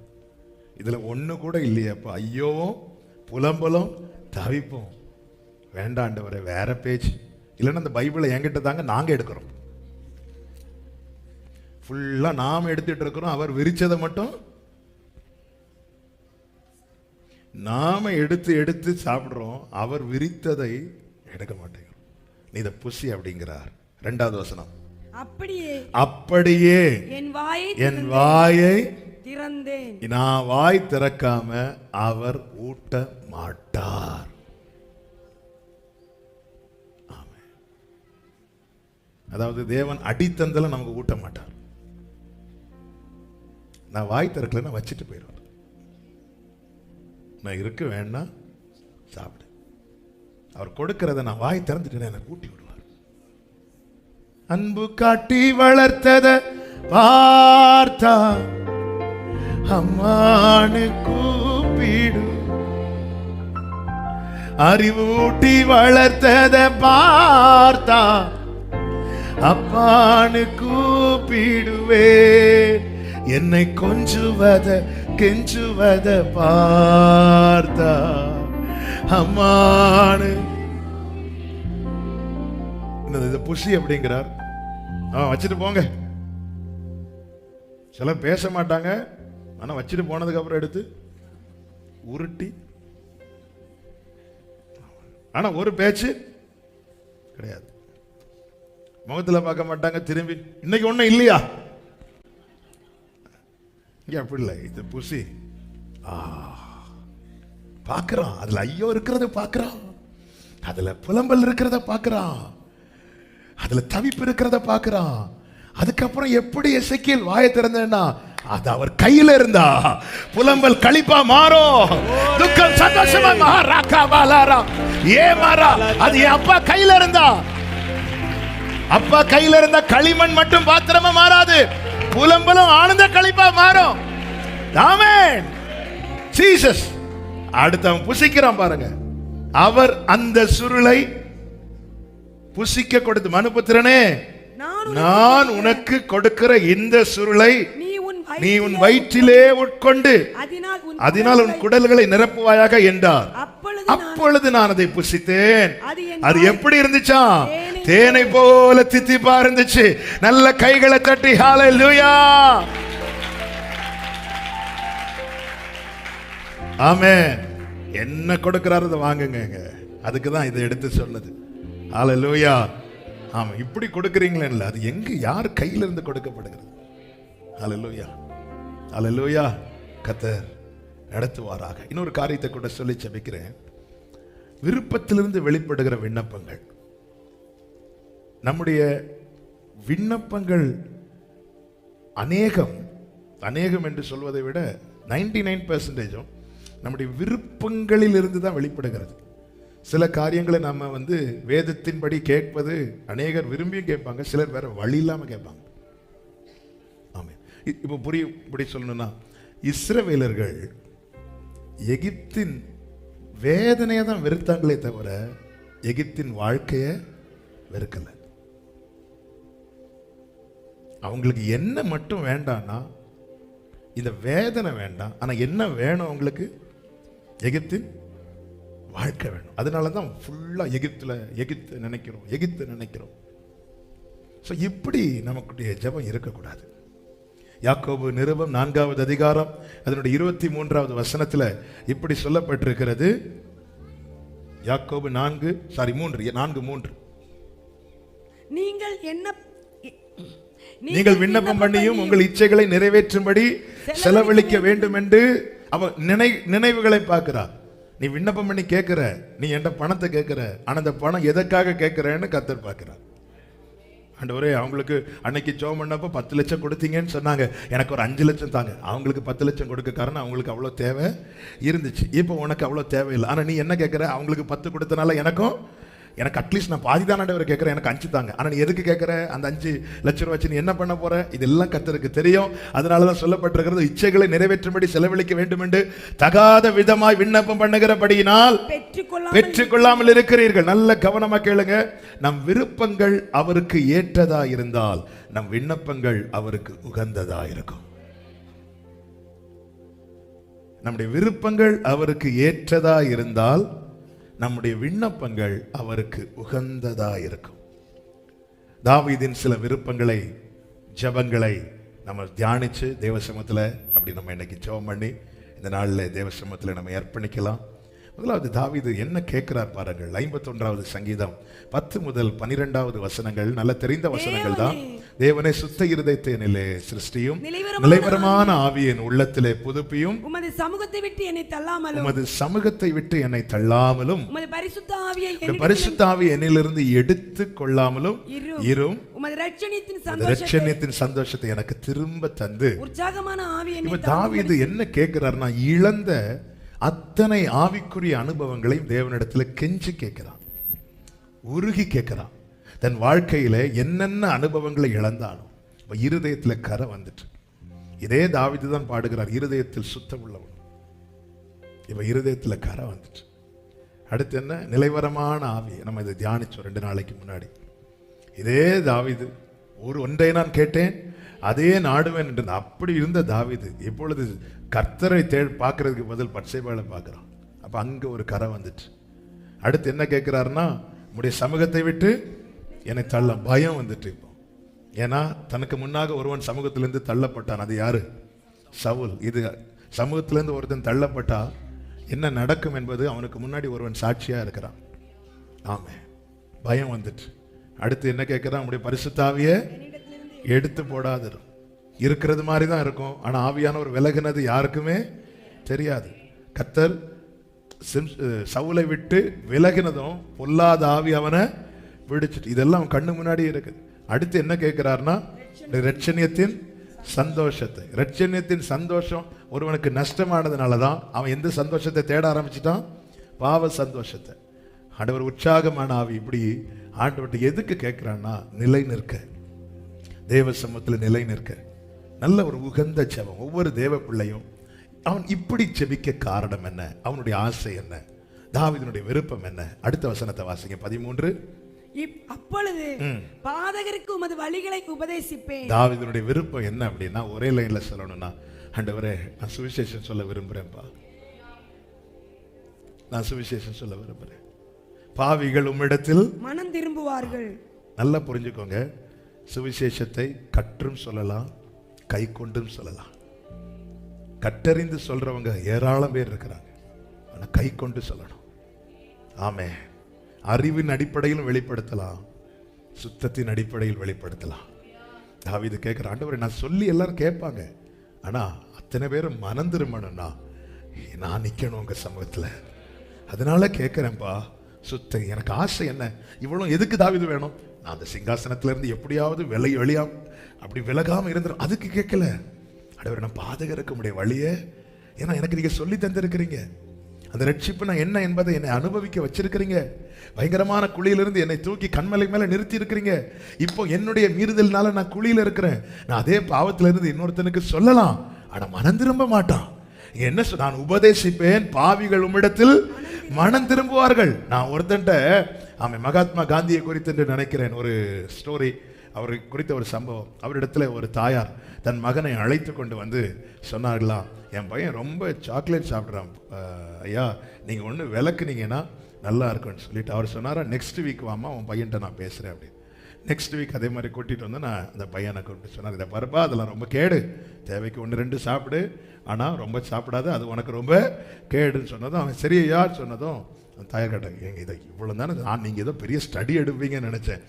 இதுல ஒண்ணு கூட இல்லையே. அப்ப ஐயோவும் புலம்பலும் தவிப்பும் வேண்டாம் ஆண்டவரை, வேற பேச்சு இல்லைன்னா அந்த பைபிளை என்கிட்ட தாங்க, நாங்க எடுக்கிறோம். ஃபுல்லா நாம எடுத்துட்டு இருக்கிறோம். அவர் விரிச்சதை மட்டும் நாம எடுத்து எடுத்து சாப்பிடுறோம். அவர் விரித்ததை எடுக்க மாட்டேங்கிறோம். நீ இதை புசி அப்படிங்கிறார். 2வது வசனம், அப்படியே என் வாயை திறந்தேன், நான் வாய் திறக்காம அவர் ஊட்ட மாட்டார். அதாவது தேவன் அடித்தந்தல நமக்கு ஊட்ட மாட்டார். நான் வாய் திறக்கல, நான் வச்சுட்டு போயிடுவேன். நான் இருக்க வேண்டாம், சாப்பிடு. அவர் கொடுக்கிறத நான் வாய் திறந்துட்டு எனக்கு ஊட்டி விடுவார். அன்பு காட்டி வளர்த்தத பார்த்தா அம்மானு கூப்பிடு, அறிவூட்டி வளர்த்தத பார்த்தா அப்பானு கூப்பிடுவே, என்னை கொஞ்சுவத கெஞ்சுவத பார்த்தா அம்மானு. இந்த புசி அப்படிங்கிறார். வச்சுட்டு போங்க. சில பேச மாட்டாங்க, ஆனா வச்சுட்டு போனதுக்கு அப்புறம் எடுத்து உருட்டி, ஆனா ஒரு பேச்சு கிடையாது. முகத்துல பார்க்க மாட்டாங்க, திரும்பி இன்னைக்கு ஒண்ணும் இல்லையா, அப்படி இல்லை. இது புசி பார்க்கிறான். அதுல ஐயோ இருக்கிறத பார்க்கிறான், அதுல புலம்பல் இருக்கிறத பார்க்கிறான், அதுல தவிப்பு இருக்கிறத பார்க்கிறான். அதுக்கப்புறம் எப்படி எசேக்கியேல் வாயை திறந்தேன்னா, அது அவர் கையில இருந்தா புலம்பல் களிப்பா மாறும், துக்கம் சந்தோஷமா மாறாம். ஏமாறா, அது என் அப்பா கையில இருந்தா. அப்பா கையில இருந்த களிமண் மட்டும் பாத்திரமா மாறாது, புலம்பலும் ஆனந்த களிப்பா மாறும். ஆமென். ஜீசஸ் அடுத்தவன் புசிக்கிறான் பாருங்க. அவர் அந்த சுருளை புசிக்க கொடுத்து, மனுபுத்திரனே நான் உனக்கு கொடுக்கிற இந்த சுருளை நீ உன் வயிற்றிலே உட்கொண்டு அதனால் உன் குடல்களை நிரப்புவாயாக என்றார். அப்பொழுது நான் அதை புசித்தேன். அது எப்படி இருந்துச்சா? தேனை போல தித்திப்பா இருந்துச்சு. நல்ல கைகளை தட்டி ஹல்லேலூயா. ஆமென். என்ன கொடுக்கிறாரு அதை வாங்குங்க. அதுக்கு தான் இதை எடுத்து சொன்னது. ஹல்லேலூயா. ஆமா, இப்படி கொடுக்கறீங்களே இல்ல, அது எங்க யார் கையில இருந்து கொடுக்கப்படுகிறது? ஹல்லேலூயா, ஹல்லேலூயா. கர்த்தர் நடத்துவாராக. இன்னொரு காரியத்தை கூட சொல்லி ஜெபிக்கிறேன். விருப்பத்திலிருந்து வெளிப்படுகிற விண்ணப்பங்கள், நம்முடைய விண்ணப்பங்கள் அநேகம் என்று சொல்வதை விட 99% நம்முடைய விருப்பங்களில் இருந்து தான் வெளிப்படுகிறது. சில காரியங்களை நம்ம வேதத்தின்படி கேட்பது அநேகர் விரும்பியும் கேட்பாங்க, சிலர் வேற வழி இல்லாம கேட்பாங்க. ஆமாம். இப்போ இப்படி சொல்லணும்னா, இஸ்ரவேலர்கள் எகிப்தின் வேதனையை தான் வெறுத்தாங்களே தவிர எகிப்தின் வாழ்க்கையை வெறுக்கல. அவங்களுக்கு என்ன மட்டும் வேண்டாம்னா, இந்த வேதனை வேண்டாம். ஆனா என்ன வேணும் அவங்களுக்கு? எகிப்தின் வாழ்க்கை வேணும். அதனால தான் ஃபுல்லாக எகிப்து நினைக்கிறோம். ஸோ இப்படி நமக்குடைய ஜெபம் இருக்கக்கூடாது. யாக்கோபு நிருபம் 4வது அதிகாரம் அதனுடைய 23வது வசனத்தில் இப்படி சொல்லப்பட்டிருக்கிறது. யாக்கோபு 4:3 நீங்கள் விண்ணப்பம் பண்ணியும் உங்கள் இச்சைகளை நிறைவேற்றும்படி செலவழிக்க வேண்டும் என்று அவ நினைவுகளை பார்க்கிறார். நீ விண்ணப்பம் பண்ணி கேட்கிற, நீ என்கிட்ட பணத்தை கேட்கிற, ஆனா அந்த பணம் எதற்காக கேட்கிறேன்னு கர்த்தர் பார்க்கிறார். ஆண்டவரே, அவங்களுக்கு அன்னைக்கு ஜெபம் பண்ணப்போ 10 லட்சம் கொடுத்தீங்கன்னு சொன்னாங்க, எனக்கு ஒரு 5 லட்சம் தாங்க. அவங்களுக்கு 10 லட்சம் கொடுக்க காரணம் அவங்களுக்கு அவ்வளோ தேவை இருந்துச்சு. இப்போ உனக்கு அவ்வளோ தேவையில்லை. ஆனால் நீ என்ன கேட்குற? அவங்களுக்கு 10 கொடுத்தனால எனக்கு அட்லீஸ்ட் நான் பாதி தான் ஆண்டவரை கேட்குறேன், எனக்கு 5 தாங்க. ஆனால் நீ எதுக்கு கேட்குற? அந்த 5 லட்சம் ரூபா வச்சு நீ என்ன பண்ண போற? இதெல்லாம் கர்த்தருக்கு தெரியும். அதனால தான் சொல்லப்பட்டிருக்கிறது, இச்சைகளை நிறைவேற்றும்படி செலவழிக்க வேண்டும் என்று தகாத விதமாய் விண்ணப்பம் பண்ணுகிறபடியினால் பெற்றுக்கொள்ளாமல் இருக்கிறீர்கள். நல்ல கவனமா கேளுங்க. நம் விருப்பங்கள் அவருக்கு ஏற்றதா இருந்தால் நம் விண்ணப்பங்கள் அவருக்கு உகந்ததா இருக்கும். நம்முடைய விருப்பங்கள் அவருக்கு ஏற்றதா இருந்தால் நம்முடைய விண்ணப்பங்கள் அவருக்கு உகந்ததா இருக்கும். தாவீதின் சில விருப்பங்களை, ஜெபங்களை நம்ம தியானிச்சு தேவசமத்தில் அப்படி நம்ம இன்னைக்கு ஜெபம் பண்ணி இந்த நாளில் தேவசமத்தில் நம்ம அர்ப்பணிக்கலாம். முதலாவது தாவீது என்ன கேட்கிறார் பாருங்கள். 51வது சங்கீதம் 10 முதல் 12வது வசனங்கள் நல்ல தெரிந்த வசனங்கள் தான். தேவனே, சுத்த இருதயத்தை என்னிலே சிருஷ்டியும், நிலைவரமான ஆவியின் உள்ளத்திலே புதுப்பியும், உமது சமூகத்தை விட்டு என்னை தள்ளாமலும் உமது பரிசுத்த ஆவியை என்னிலிருந்து எடுத்து கொள்ளாமலும் இரும். உமது இரட்சணியத்தின் சந்தோஷத்தை எனக்கு திரும்ப தந்து உற்சாகமான ஆவியை. இப்ப தாவீது என்ன கேட்கிறார்னா, இழந்த அத்தனை ஆவிக்குரிய அனுபவங்களையும் தேவனிடத்தில் கெஞ்சி கேட்கிறான், உருகி கேட்கிறான். தன் வாழ்க்கையில என்னென்ன அனுபவங்களை இழந்தானோ இருதயத்தில் கரை வந்துட்டு. இதே தாவீது தான் பாடுகிறார், இருதயத்தில் சுத்தம் உள்ளவன். இப்ப இருதயத்தில் கரை வந்துட்டு. அடுத்து என்ன? நிலைவரமான ஆவி. நம்ம இதை தியானிச்சோம் 2 நாளைக்கு முன்னாடி. இதே தாவீது, ஒன்றை நான் கேட்டேன் அதே நாடுவேன் என்று அப்படி இருந்த தாவீது இப்பொழுது கர்த்தரை பார்க்கறதுக்கு பதில் பட்சேபாளை பார்க்கிறான். அப்ப அங்க ஒரு கரை வந்துட்டு. அடுத்து என்ன கேட்கிறாருன்னா, உம்முடைய சமூகத்தை விட்டு என்னை தள்ள. பயம் வந்துட்டு இப்போ. ஏன்னா தனக்கு முன்னாக ஒருவன் சமூகத்திலிருந்து தள்ளப்பட்டான். அது யாரு? சவுல். இது சமூகத்திலிருந்து ஒருத்தன் தள்ளப்பட்டா என்ன நடக்கும் என்பது அவனுக்கு முன்னாடி ஒருவன் சாட்சியா இருக்கிறான். ஆமே, பயம் வந்துட்டு. அடுத்து என்ன கேட்கிறான்? உம்முடைய பரிசுத்த ஆவியை எடுத்து போடாதிரும். இருக்கிறது மாதிரி தான் இருக்கும், ஆனா ஆவியானவர் விலகுனது யாருக்குமே தெரியாது. கர்த்தர் சவுலை விட்டு விலகினதும் பொல்லாத ஆவி அவனை விடுச்சிட்டு. இதெல்லாம் அவன் கண்ணு முன்னாடி இருக்குது. அடுத்து என்ன கேட்கிறார்னா, இரட்சணியத்தின் சந்தோஷத்தை. இரட்சணியத்தின் சந்தோஷம் ஒருவனுக்கு நஷ்டமானதுனாலதான் அவன் எந்த சந்தோஷத்தை தேட ஆரம்பிச்சிட்டான்? பாவ சந்தோஷத்தை. ஆண்டவர் உற்சாகமான ஆவி. இப்படி ஆண்டவர்கிட்ட எதுக்கு கேட்கிறான்னா, நிலை நிற்க, தேவ சமூகத்தில் நிலை நிற்க. நல்ல ஒரு உகந்த ஜெபம். ஒவ்வொரு தேவ பிள்ளையும் அவன் இப்படி ஜெபிக்க காரணம் என்ன? அவனுடைய ஆசை என்ன? தாவீதினுடைய விருப்பம் என்ன? அடுத்த வசனத்தை வாசிங்க. 13. அப்பொழுது பாதகருக்கு உமது வழிகளை உபதேசிப்பேன். தாவீதினுடைய விருப்பம் என்ன அப்படின்னா, ஒரே லைன்ல சொல்லணும்னா, ஆண்டவரே, நான் சுவிசேஷம் சொல்ல விரும்புறேன்ப்பா, நான் சுவிசேஷம் சொல்ல விரும்புறேன். பாவிகள் உம்மிடத்தில் மனம் திரும்புவார்கள். நல்லா புரிஞ்சுக்கோங்க, சுவிசேஷத்தை கற்றும் சொல்லலாம், கை கொண்டும் சொல்லலாம். கற்றறிந்து சொல்றவங்க ஏராளம் பேர் இருக்கிறாங்க, ஆனா கை கொண்டு சொல்லணும். ஆமே, அறிவின் அடிப்படையில் வெளிப்படுத்தலாம், சுத்தத்தின் அடிப்படையில் வெளிப்படுத்தலாம். தாவீது கேட்கிற, ஆண்டவரே, நான் சொல்லி எல்லாரும் கேட்பாங்க, ஆனா அத்தனை பேரும் மனம் திரும்பணும்னா நான் நிக்கணும் உங்க சமூகத்துல. அதனால கேட்கிறேன்ப்பா, சுத்த. எனக்கு ஆசை என்ன? இவ்வளவு எதுக்கு தாவீது வேணும்? நான் அந்த சிங்காசனத்துல இருந்து எப்படியாவது வெளியா அப்படி விலகாம இருந்துடும், அதுக்கு கேட்கல. ஆண்டவரே, நான் பாதகருக்கு உடைய வழியே, ஏன்னா எனக்கு நீங்க சொல்லி தந்திருக்கிறீங்க. அந்த ரட்சிப்பு நான் என்ன என்பதை என்னை அனுபவிக்க வச்சிருக்கிறீங்க. பயங்கரமான குழியிலிருந்து என்னை தூக்கி கண்மலை மேல நிறுத்தி இருக்கிறீங்க. இப்போ என்னுடைய மீறுதல்னால நான் குழியில இருக்கிறேன். நான் அதே பாவத்துல இருந்து இன்னொருத்தனுக்கு சொல்லலாம், ஆனா மனம் திரும்ப மாட்டான். என்ன நான் உபதேசிப்பேன், பாவிகள் உம்மிடத்தில் மனம் திரும்புவார்கள். நான் ஒருத்தன்ட்ட, ஆமா, மகாத்மா காந்தியை குறித்து நினைக்கிறேன், ஒரு ஸ்டோரி. அவரை குறித்த ஒரு சம்பவம். அவரிடத்துல ஒரு தாயார் தன் மகனை அழைத்து கொண்டு வந்து சொன்னார்களாம், என் பையன் ரொம்ப சாக்லேட் சாப்பிட்றான் ஐயா, நீங்கள் ஒன்று விளக்குனீங்கன்னா நல்லா இருக்குன்னு சொல்லிட்டு அவர் சொன்னாரா, நெக்ஸ்ட் வீக் வாமா உன் பையன்ட்ட நான் பேசுகிறேன் அப்படின்னு. நெக்ஸ்ட் வீக் அதே மாதிரி கூட்டிகிட்டு வந்து நான் அந்த பையனை கூப்பிட்டு சொன்னார், இதை பரப்பா அதெல்லாம் ரொம்ப கேடு, தேவைக்கு 1-2 சாப்பிடு, ஆனால் ரொம்ப சாப்பிடாத, அது உனக்கு ரொம்ப கேடுன்னு சொன்னதும் அவன் சரி ஐயா சொன்னதும் தாயார் கேட்டாங்க, எங்க இதை இவ்வளோ தானே, நான் நீங்கள் ஏதோ பெரிய ஸ்டடி எடுப்பீங்கன்னு நினச்சேன்,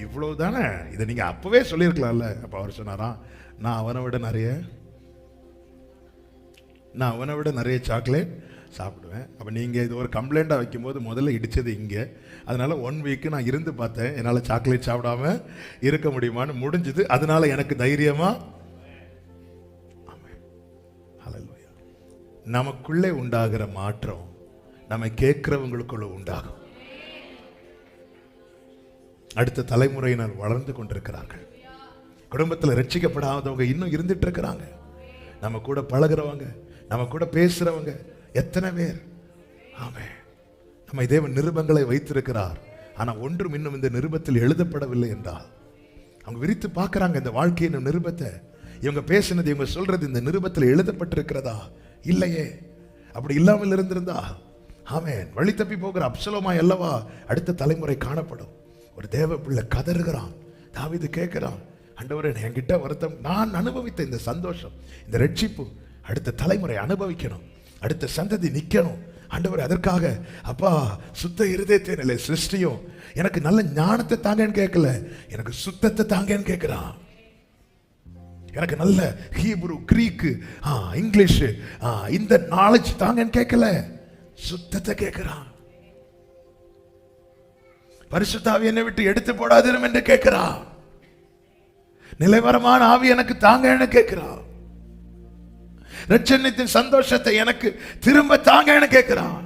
இவ்வளோ தானே, இதை நீங்கள் அப்போவே சொல்லியிருக்கலாம்ல. அப்போ அவர் சொன்னாராம், நான் அவனை விட நிறைய சாக்லேட் சாப்பிடுவேன். அப்போ நீங்கள் இது ஒரு கம்ப்ளைண்ட்டாக வைக்கும்போது முதல்ல இடித்தது இங்கே, அதனால் 1 வீக்கு நான் இருந்து பார்த்தேன், என்னால் சாக்லேட் சாப்பிடாம இருக்க முடியுமான்னு முடிஞ்சது. அதனால எனக்கு தைரியமாக நமக்குள்ளே உண்டாகிற மாற்றம் நம்ம கேட்கிறவங்களுக்குள்ள உண்டாகும். அடுத்த தலைமுறையினர் வளர்ந்து கொண்டிருக்கிறார்கள். குடும்பத்தில் ரட்சிக்கப்படாதவங்க இன்னும் இருந்துட்டு இருக்கிறாங்க. நம்ம கூட பழகிறவங்க, நம்ம கூட பேசுறவங்க எத்தனை பேர். ஆமென். நம்ம தேவன் நிருபங்களை வைத்திருக்கிறார். ஆனா ஒன்றும் இன்னும் இந்த நிருபத்தில் எழுதப்படவில்லை என்றால் அவங்க விரித்து பார்க்கறாங்க இந்த வாழ்க்கையின் நிருபத்தை. இவங்க பேசினது, இவங்க சொல்றது இந்த நிருபத்தில் எழுதப்பட்டிருக்கிறதா? இல்லையே. அப்படி இல்லாமல் இருந்திருந்தா ஆமென், வழி தப்பி போகிற அப்சலோமாய் அல்லவா அடுத்த தலைமுறை காணப்படும். ஒரு தேவ பிள்ளை கதறுகிறான். தாவீது கேட்கிறான், ஆண்டவரே என்கிட்ட வருத்தம், நான் அனுபவித்த இந்த சந்தோஷம், இந்த ரட்சிப்பு அடுத்த தலைமுறை அனுபவிக்கணும், அடுத்த சந்ததி நிக்கணும். ஆண்டவர் அதற்காக அப்பா சுத்த இருதயத்தை சிருஷ்டியும், எனக்கு நல்ல ஞானத்தை தாங்கன்னு கேட்கல, எனக்கு சுத்தத்தை தாங்கன்னு கேட்கிறான். எனக்கு நல்ல ஹீப்ரு, கிரீக்கு, இங்கிலீஷ், இந்த நாலேஜ் தாங்கன்னு கேட்கல, சுத்தத்தை கேட்கிறான். பரிசுத்த ஆவி என்னை விட்டு எடுத்து போடாதிரும் என்று கேட்கிறான். நிலைவரமான ஆவி எனக்கு தாங்கன்னு கேட்கிறான். ரட்சணியத்தின் சந்தோஷத்தை எனக்கு திரும்ப தாங்கன்னு கேட்கிறான்.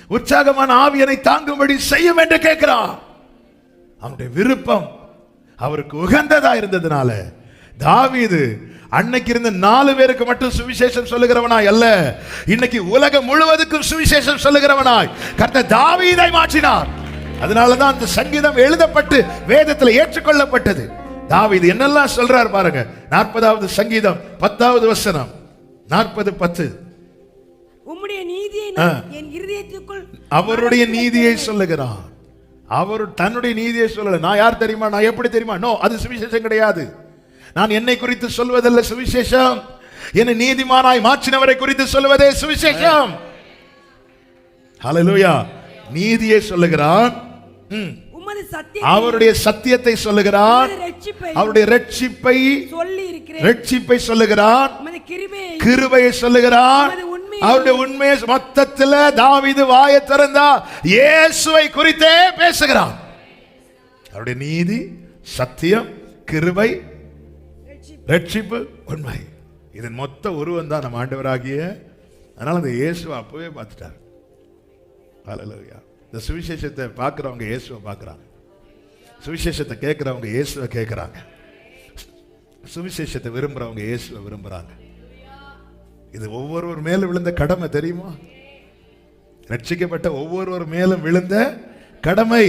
உற்சாகமான ஆவி என்னை தாங்கும்படி செய்யும் என்று கேட்கிறான். அவனுடைய விருப்பம் அவருக்கு உகந்ததா இருந்ததுனால தாவீது அன்னைக்கு இருந்த 4 பேருக்கு மட்டும் சுவிசேஷம் சொல்லுகிறவனாய் அல்ல, இன்னைக்கு உலகம் முழுவதுக்கும் சுவிசேஷம் சொல்லுகிறவனாய் கர்த்தர் தாவீதை மாற்றினார். அதனாலதான் அந்த சங்கீதம் எழுதப்பட்டு வேதத்தில் ஏற்றுக்கொள்ளப்பட்டது. தாவீது என்னெல்லாம் சொல்றார் பாருங்க. 40வது சங்கீதம் 10வது வசனம், 40:10. உம்முடைய நீதியை என் இருதயத்துக்குள், அவருடைய நீதியை சொல்லுகிறார். அவர் தன்னுடைய நீதியை சொல்லல. நான் யார் தெரியுமா, நான் எப்படி தெரியுமா, நோ, அது சுவிசேஷம் கிடையாது. நான் என்னை குறித்து சொல்வதல்ல சுவிசேஷம், என்னை நீதிமானாய் மாற்றினவரை குறித்து சொல்வதே சுவிசேஷம். ஹல்லேலூயா. நீதியை சொல்லுகிறான், அவருடைய சத்தியத்தை சொல்லுகிறான், அவருடைய ரட்சிப்பை சொல்லுகிறான், கிருபையை சொல்லுகிறான், அவருடைய உண்மையை. மொத்தத்தில் தாவீது வாயை திறந்தா இயேசுவை குறித்தே பேசுகிறான். அவருடைய நீதி, சத்தியம், கிருபை, ரட்சிப்பு, உண்மை, இதன் மொத்த உருவம் தான் நம்ம ஆண்டவராகிய. அதனால அந்த இயேசுவை அப்பவே பார்த்துட்டார். ஹல்லேலூயா. இந்த சுவிசேஷத்தை பார்க்கிறவங்க இயேசுவை பார்க்குறாங்க, சுவிசேஷத்தை கேட்கிறவங்க இயேசுவை கேட்குறாங்க, சுவிசேஷத்தை விரும்புறவங்க இயேசுவை விரும்புறாங்க. இது ஒவ்வொருவர் மேலும் விழுந்த கடமை தெரியுமா? ரட்சிக்கப்பட்ட ஒவ்வொருவர் மேலும் விழுந்த கடமை.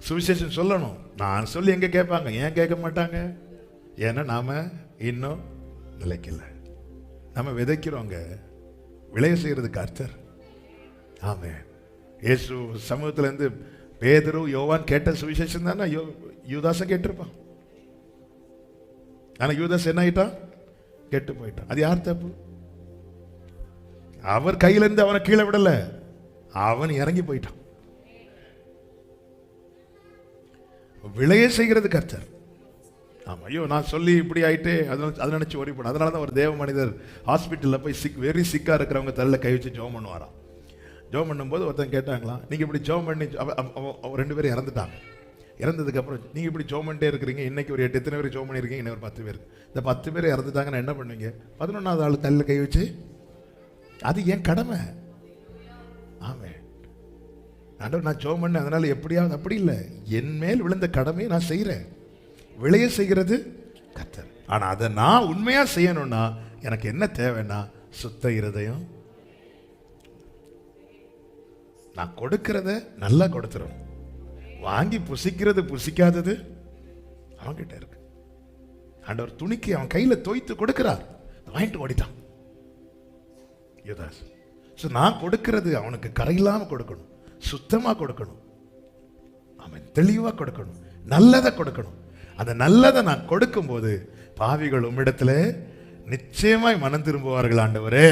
சுவிசேஷம் சொல்லணும். நான் சொல்லி எங்க கேட்பாங்க? ஏன் கேட்க மாட்டாங்க? ஏன்னா நாம இன்னும் நிலைக்கல. நம்ம விதைக்கிறோங்க, விளைய செய்யறது கர்த்தர். ஆமென். இயேசு சமூகத்துல இருந்து பேதுரு, யோவான் கேட்ட சுவிசேஷம் தானே யூதாச கேட்டிருப்பான். ஆனா யூதாஸ் என்ன ஆயிட்டான்? கெட்டு போயிட்டான். அது யார் தப்பு? அவர் கையில இருந்து அவனை கீழே விடல, அவன் இறங்கி போயிட்டான். விளைய செய்கிறது கர்த்தர். ஆமா, ஐயோ நான் சொல்லி இப்படி ஆயிட்டு அதை நினைச்சு ஓடி போன. அதனால தான் ஒரு தேவ மனிதர் ஹாஸ்பிட்டலில் போய் வெரி சிக்காக இருக்கிறவங்க தலையில் கை வச்சு ஜெபம் பண்ணுவாராம். ஜெபம் பண்ணும்போது ஒருத்தன் கேட்டாங்களாம், நீங்கள் இப்படி ஜெபம் பண்ணி 2 பேரும் இறந்துட்டாங்க. இறந்ததுக்கப்புறம் நீங்கள் இப்படி ஜெபம் பண்ணிட்டே இருக்கிறீங்க, இன்னைக்கு ஒரு 8 எத்தனை பேர் ஜெபம் பண்ணியிருக்கீங்க? இன்னும் ஒரு 10 பேர். இந்த 10 பேர் இறந்துட்டாங்கன்னா என்ன பண்ணுவீங்க? 11வது ஆள் தலையில் கை வச்சு, அது என் கடமை. ஆமாம், ஆண்டவர் நான் ஜெபம் பண்ணேன் அதனால எப்படியாவது, அப்படி இல்லை, என் மேல் விழுந்த கடமையை நான் செய்கிறேன். விளைய செய்கிறது கர்த்தர். ஆனா அதை நான் உண்மையா செய்யணும்னா எனக்கு என்ன தேவைன்னா சுத்த இருதயம். நான் கொடுக்கிறத நல்லா கொடுத்துரும். வாங்கி புசிக்கிறது புசிக்காதது அவன்கிட்ட இருக்கு. ஆண்டவர் துணிக்கு அவன் கையில தோய்த்து கொடுக்கிறார், வாங்கிட்டு ஓடிட்டான் யூதாஸ். நான் கொடுக்கிறது அவனுக்கு கரையில்லாம கொடுக்கணும், சுத்தமா கொடுக்கணும், அவன் தெளிவா கொடுக்கணும், நல்லதை கொடுக்கணும். அந்த நல்லதை நான் கொடுக்கும் போது பாவிகள் உம்மிடத்துல நிச்சயமாய் மனம் திரும்புவார்கள் ஆண்டவரே,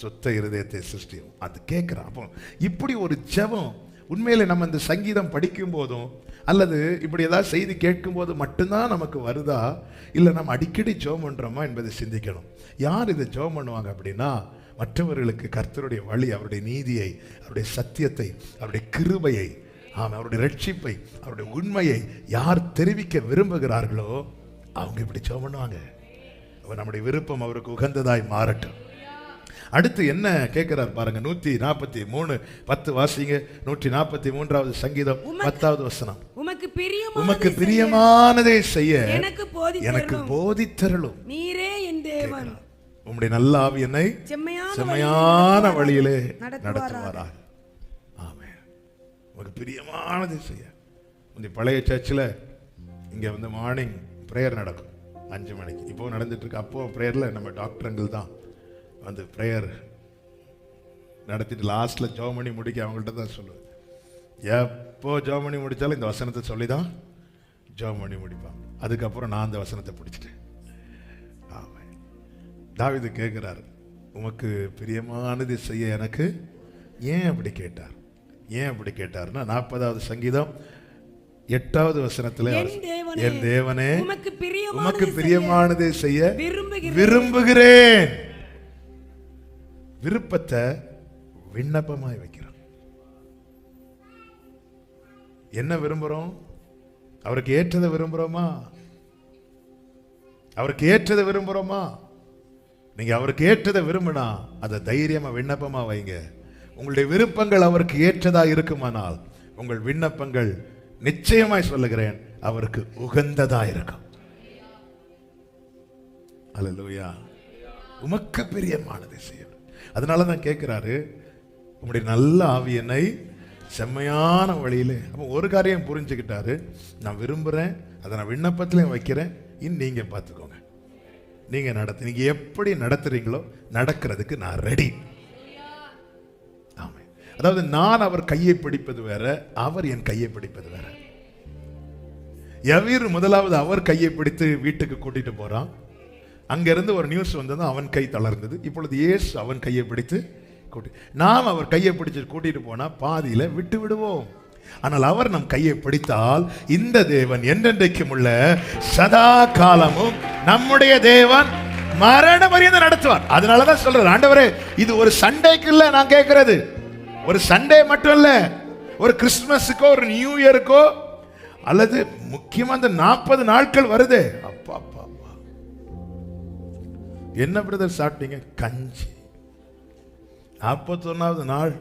சுத்த இருதயத்தை சிருஷ்டியும். அது கேட்கிறான். அப்போ இப்படி ஒரு ஜெபம் உண்மையிலே நம்ம இந்த சங்கீதம் படிக்கும் போதும் அல்லது இப்படி ஏதாவது செய்தி கேட்கும் போது மட்டும்தான் நமக்கு வருதா, இல்லை நம்ம அடிக்கடி ஜெபம் பண்றோமா என்பதை சிந்திக்கணும். யார் இதை ஜெபம் பண்ணுவாங்க அப்படின்னா, மற்றவர்களுக்கு கர்த்தருடைய வழி, அவருடைய நீதியை, அவருடைய சத்தியத்தை, அவருடைய கிருபையை, அவருடைய ரட்சிப்பை, அவருடைய உண்மையை யார் தெரிவிக்க விரும்புகிறார்களோ அவங்க இப்படி ஜெபம் பண்ணுவாங்க. நம்முடைய விருப்பம் அவருக்கு உகந்ததாய் மாறட்டும். அடுத்து என்ன கேட்கிறார் பாருங்க, 143:10 வாசிங்க. 143வது சங்கீதம் 10வது வசனம். உமக்கு பிரியமானதை செய்ய எனக்கு போதித்தருளும், நீரே என் தேவன். உம்முடைய நல்ல ஆவி என்னை செம்மையான வழியிலே நடத்துவாராக. ஆமென். உமக்கு பிரியமானதை செய்ய. இந்த பழைய சர்ச்சில் இங்க வந்து மார்னிங் பிரேயர் நடக்கும் 5 மணிக்கு. இப்போ நடந்துட்டு இருக்கு. அப்போ பிரேயர்ல நம்ம டாக்டருங்கள் தான் வந்து பிரேயர் நடத்திட்டு லாஸ்ட்ல ஜெபம் பண்ணி முடிக்க அவங்கள்ட்ட தான் சொல்லுவேன். எப்போ ஜெபம் பண்ணி முடிச்சாலும் இந்த வசனத்தை சொல்லி தான் ஜெபம் பண்ணி முடிப்பாங்க. அதுக்கப்புறம் நான் அந்த வசனத்தை பிடிச்சிட்டேன். ஆமாம். தாவீது கேட்கிறார், உமக்கு பிரியமானது செய்ய எனக்கு. ஏன் அப்படி கேட்டார்? ஏன் அப்படி கேட்டார்னா 40வது சங்கீதம் 8வது வசனத்துல, என் தேவனே உமக்கு பிரியமானதை செய்ய விரும்புகிறேன். விருப்பத்தை விண்ணப்பமாய் வைக்கிறோம். என்ன விரும்புறோம்? அவருக்கு ஏற்றதை விரும்புறோமா? அவருக்கு ஏற்றதை விரும்புறோமா? நீங்க அவருக்கு ஏற்றதை விரும்பினா அதை தைரியமா விண்ணப்பமா வைங்க. உங்களுடைய விருப்பங்கள் அவருக்கு ஏற்றதா இருக்குமானால் உங்கள் விண்ணப்பங்கள் நிச்சயமாய் சொல்லுகிறேன் அவருக்கு உகந்ததா இருக்கும். அல்லேலூயா. உமக்கு பிரியமானதை செய்ய. அதனால தான் கேட்கிறாரு, உங்களுடைய நல்ல ஆவி என்னை செம்மையான வழியிலே. அப்போ ஒரு காரியம் புரிஞ்சுக்கிட்டாரு, நான் விரும்புகிறேன், அதை நான் விண்ணப்பத்திலையும் வைக்கிறேன். நீங்க பார்த்துக்கோங்க, நீங்க நடத்து, நீங்க எப்படி நடத்துறீங்களோ நடக்கிறதுக்கு நான் ரெடி. ஆமாம். அதாவது நான் அவர் கையை பிடிப்பது வேற, அவர் என் கையை பிடிப்பது வேற. யவீர் முதலாவது அவர் கையை பிடித்து வீட்டுக்கு கூட்டிட்டு போறான். அங்கிருந்து ஒரு நியூஸ் வந்தது, அவன் கை தளர்ந்தது. இப்பொழுது இயேசு அவன் கையை பிடித்து நாம் அவர் கையை பிடிச்சு கூட்டிட்டு போனா பாதியில விட்டு விடுவோம். ஆனால் அவர் நம் கையை பிடித்தால் இந்த தேவன் என்றென்றைக்கும் உள்ள சதா காலமும் நம்முடைய தேவன் மரண பரியந்தம் நடத்துவார். அதனாலதான் சொல்றார், ஆண்டவரே இது ஒரு சண்டேக்கு இல்ல நான் கேட்கிறது, ஒரு சண்டே மட்டும் இல்ல, ஒரு கிறிஸ்துமஸுக்கோ ஒரு நியூ இயருக்கோ அல்லது முக்கியமா இந்த 40 நாட்கள் வருது. அப்பா அப்பா என்ன பிரதர் சாப்பிட்டீங்க? கஞ்சி. 41வது நாள்.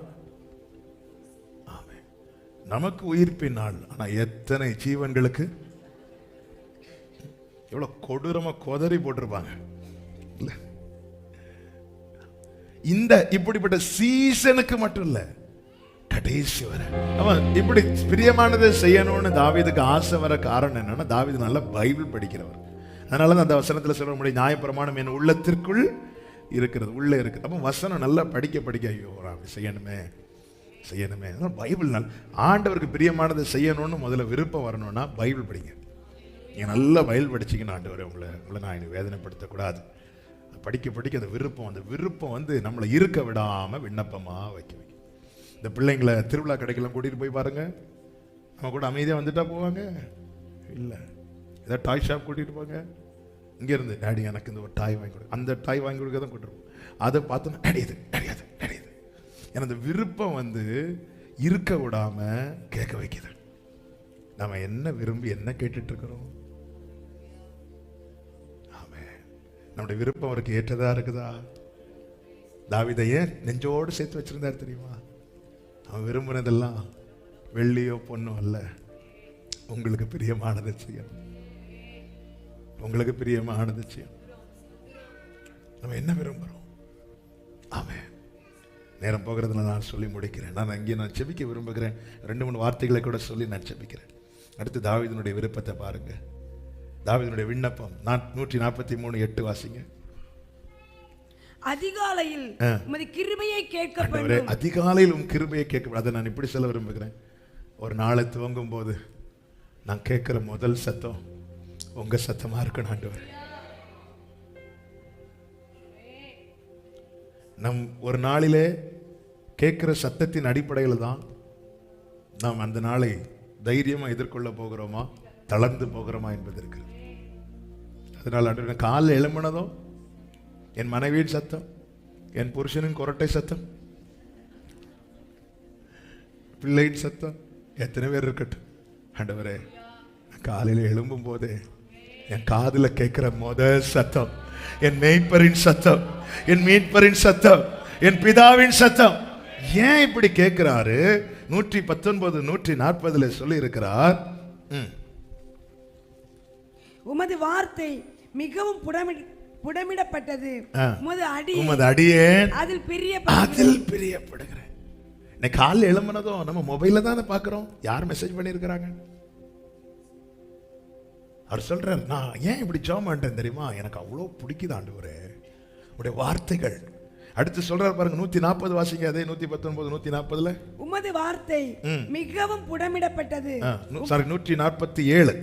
ஆமென். நமக்கு உயிர்ப்பின் நாள். ஆனா எத்தனை ஜீவன்களுக்கு எவ்வளவு கொடூரமா கொதறி போட்டிருப்பாங்க இல்ல? இந்த இப்படிப்பட்ட சீசனுக்கு மட்டும் இல்ல, கடைசி வரை அவன் இப்படி பிரியமானதை செய்யணும்னு தாவீதுக்கு ஆசை வர காரணம் என்னன்னா, தாவீது நல்ல பைபிள் படிக்கிறவர். அதனாலதான் அந்த வசனத்துல சொல்ல முடியும், நியாயப்பிரமாணம் என் உள்ளத்திற்குள் இருக்கிறது, உள்ளே இருக்குது. அப்போ வசனம் நல்லா படிக்க படிக்க, ஐயோ அப்படி செய்யணுமே செய்யணுமே. அதனால பைபிள் ஆண்டவருக்கு பிரியமானதை செய்யணும்னு முதல்ல விருப்பம் வரணும்னா பைபிள் படிங்க. நீங்கள் நல்லா பைபிள் படிச்சிங்கன்னா ஆண்டவரை உங்களை நான் எனக்கு வேதனைப்படுத்தக்கூடாது. படிக்க படிக்க அந்த விருப்பம் வந்து நம்மளை இருக்க விடாமல் விண்ணப்பமாக வைக்க வைக்கும். இந்த பிள்ளைங்களை திருவிழா கடைக்கெல்லாம் கூட்டிகிட்டு போய் பாருங்க, நம்ம கூட அமைதியாக வந்துட்டா போவாங்க. இல்லை, ஏதாவது டாய் ஷாப் கூட்டிகிட்டு போங்க, இங்கேருந்து டேடி எனக்கு இந்த ஒரு டாய் வாங்கி கொடு, அந்த டாய் வாங்கி கொடுக்க தான் கூட்டிருப்போம். அதை பார்த்தோன்னா அடியுது அடியாது அடியுது. ஏன்னா அந்த விருப்பம் வந்து இருக்க விடாம கேட்க வைக்குது. நம்ம என்ன விரும்பி என்ன கேட்டுட்டு இருக்கிறோம்? ஆமே, நம்முடைய விருப்பம் அவருக்கு ஏற்றதா இருக்குதா? தாவீதையே நெஞ்சோடு சேர்த்து வச்சிருந்தார் தெரியுமா? அவன் விரும்புனதெல்லாம் வெள்ளியோ பொண்ணோ அல்ல, உங்களுக்கு பிரியமானதை செய்யணும், உங்களுக்கு பிரியமானது செய்யும். நம்ம என்ன விரும்புறோம்? ஆமென். நேரம் போகிறதுல நான் சொல்லி முடிக்கிறேன். நான் செபிக்க விரும்புகிறேன். 2-3 வார்த்தைகளை கூட சொல்லி நான் செபிக்கிறேன். அடுத்து தாவீதினுடைய விருப்பத்தை பாருங்க. தாவீதினுடைய விண்ணப்பம் 143:8 வாசிங்க. அதிகாலையில் உமது கிருபையை கேட்கப்படும். அதிகாலையில் உம் கிருபையை கேட்கப்படும். அதை நான் இப்படி சொல்ல விரும்புகிறேன். ஒரு நாளை துவங்கும் போது நான் கேட்கிற முதல் சத்தம் உங்க சத்தமா இருக்கணும் ஆண்டவரே. நம் ஒரு நாளிலே கேட்கிற சத்தத்தின் அடிப்படையில் தான் நாம் அந்த நாளை தைரியமா எதிர்கொள்ள போகிறோமா தளர்ந்து போகிறோமா என்பது இருக்கு. அதனால் ஆண்டவரே, காலையில் எழும்பினதும் என் மனைவியின் சத்தம், என் புருஷனின் கொரட்டை சத்தம், பிள்ளையின் சத்தம் எத்தனை பேர் இருக்கட்டும் ஆண்டவரே, காலையில் எழும்பும் போதே என் காதுல கேட்கிற முதல் சத்தம் என் மேய்ப்பரின் சத்தம், என் மீட்பரின் சத்தம், என் பிதாவின் சத்தம். ஏன் இப்படி கேட்கிறாரு? 119 140 சொல்லி இருக்கிறார், உமது வார்த்தை மிகவும் புடமிடப்பட்டது, உமது அடியேன் அதில் பிரியப்படுகிறேன். இன்னைக்கு காலையில் எழும்பினதும் நம்ம மொபைல்ல தானே பார்க்கிறோம், யார் மெசேஜ் பண்ணியிருக்கிறாங்க. அவர் சொல்றார், நான் ஏன் இப்படி ஜெபம் பண்றேன் தெரியுமா, எனக்கு அவ்வளோ பிடிக்குது ஆண்டவரே உடைய வார்த்தைகள். அடுத்து சொல்றார் பாருங்க, 140 வாசிங்க. அதே 119 140 உமது வார்த்தை மிகவும் புடமிடப்பட்டது. 147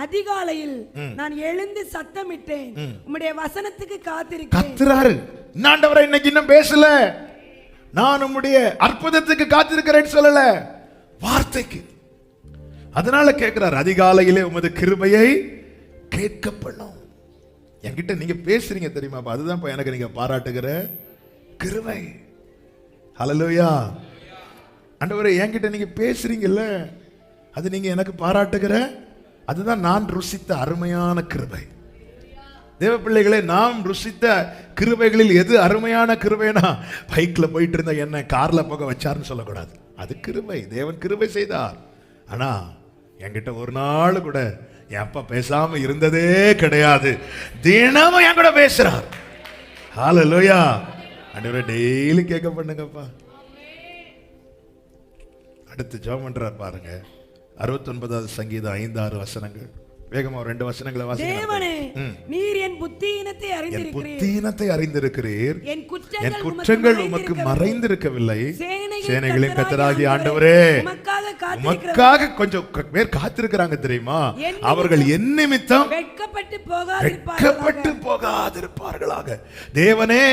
அதிகாலையில் நான் எழுந்து சத்தமிட்டேன், உம்முடைய வசனத்துக்கு காத்திருக்கிறேன். கத்துறாரு, ஆண்டவரே இன்னைக்கு இன்னும் பேசல, நான் உம்முடைய அற்புதத்துக்கு காத்திருக்கிறேன்னு சொல்லல, வார்த்தைக்கு. அதனால கேட்கிறார், அதிகாலையிலே உமது கிருபையை கேட்கப்படும். என்கிட்ட நீங்க பேசுறீங்க தெரியுமா, அதுதான் எனக்கு நீங்க பாராட்டுகிற கிருபை. ஹல்லேலூயா. ஆண்டவரே, என்கிட்ட நீங்க பேசுறீங்கல்ல, அது நீங்க எனக்கு பாராட்டுகிற, அதுதான் நான் ருசித்த அருமையான கிருபை. தேவ பிள்ளைகளே, நாம் ருசித்த கிருபைகளில் எது அருமையான கிருபைனா, பைக்ல போயிட்டு இருந்த என்ன கார்ல போக வச்சாருன்னு சொல்லக்கூடாது, அது கிருபை, தேவன் கிருபை செய்தார். ஆனா என்கிட்ட ஒரு நாள் கூட என் அப்பா பேசாம இருந்ததே கிடையாது, தினமும் என் கூட பேசுறார். ஹல்லேலூயா. ஆண்டவரே, டெய்லி கேட்க பண்ணுங்கப்பா. அடுத்து ஜெபம் பண்றார் பாருங்க, 69வது சங்கீதம் 5-6 வசனங்கள். வேகமா 2 வசனங்களை வாசிங்க. தேவனே, நீர் என் புத்தியினத்தை அறிந்திருக்கிறீர், என் குற்றங்கள் உமக்கு மறைந்திருக்கவில்லை. சேனைகளின் கர்த்தராகிய ஆண்டவரே, உமக்காக கொஞ்சம் பேர் காத்திருக்கிறாங்க தெரியுமா, அவர்கள் என் நிமித்தம் வெட்கப்பட்டு போகாதிருப்பார்களாக. தேவனே,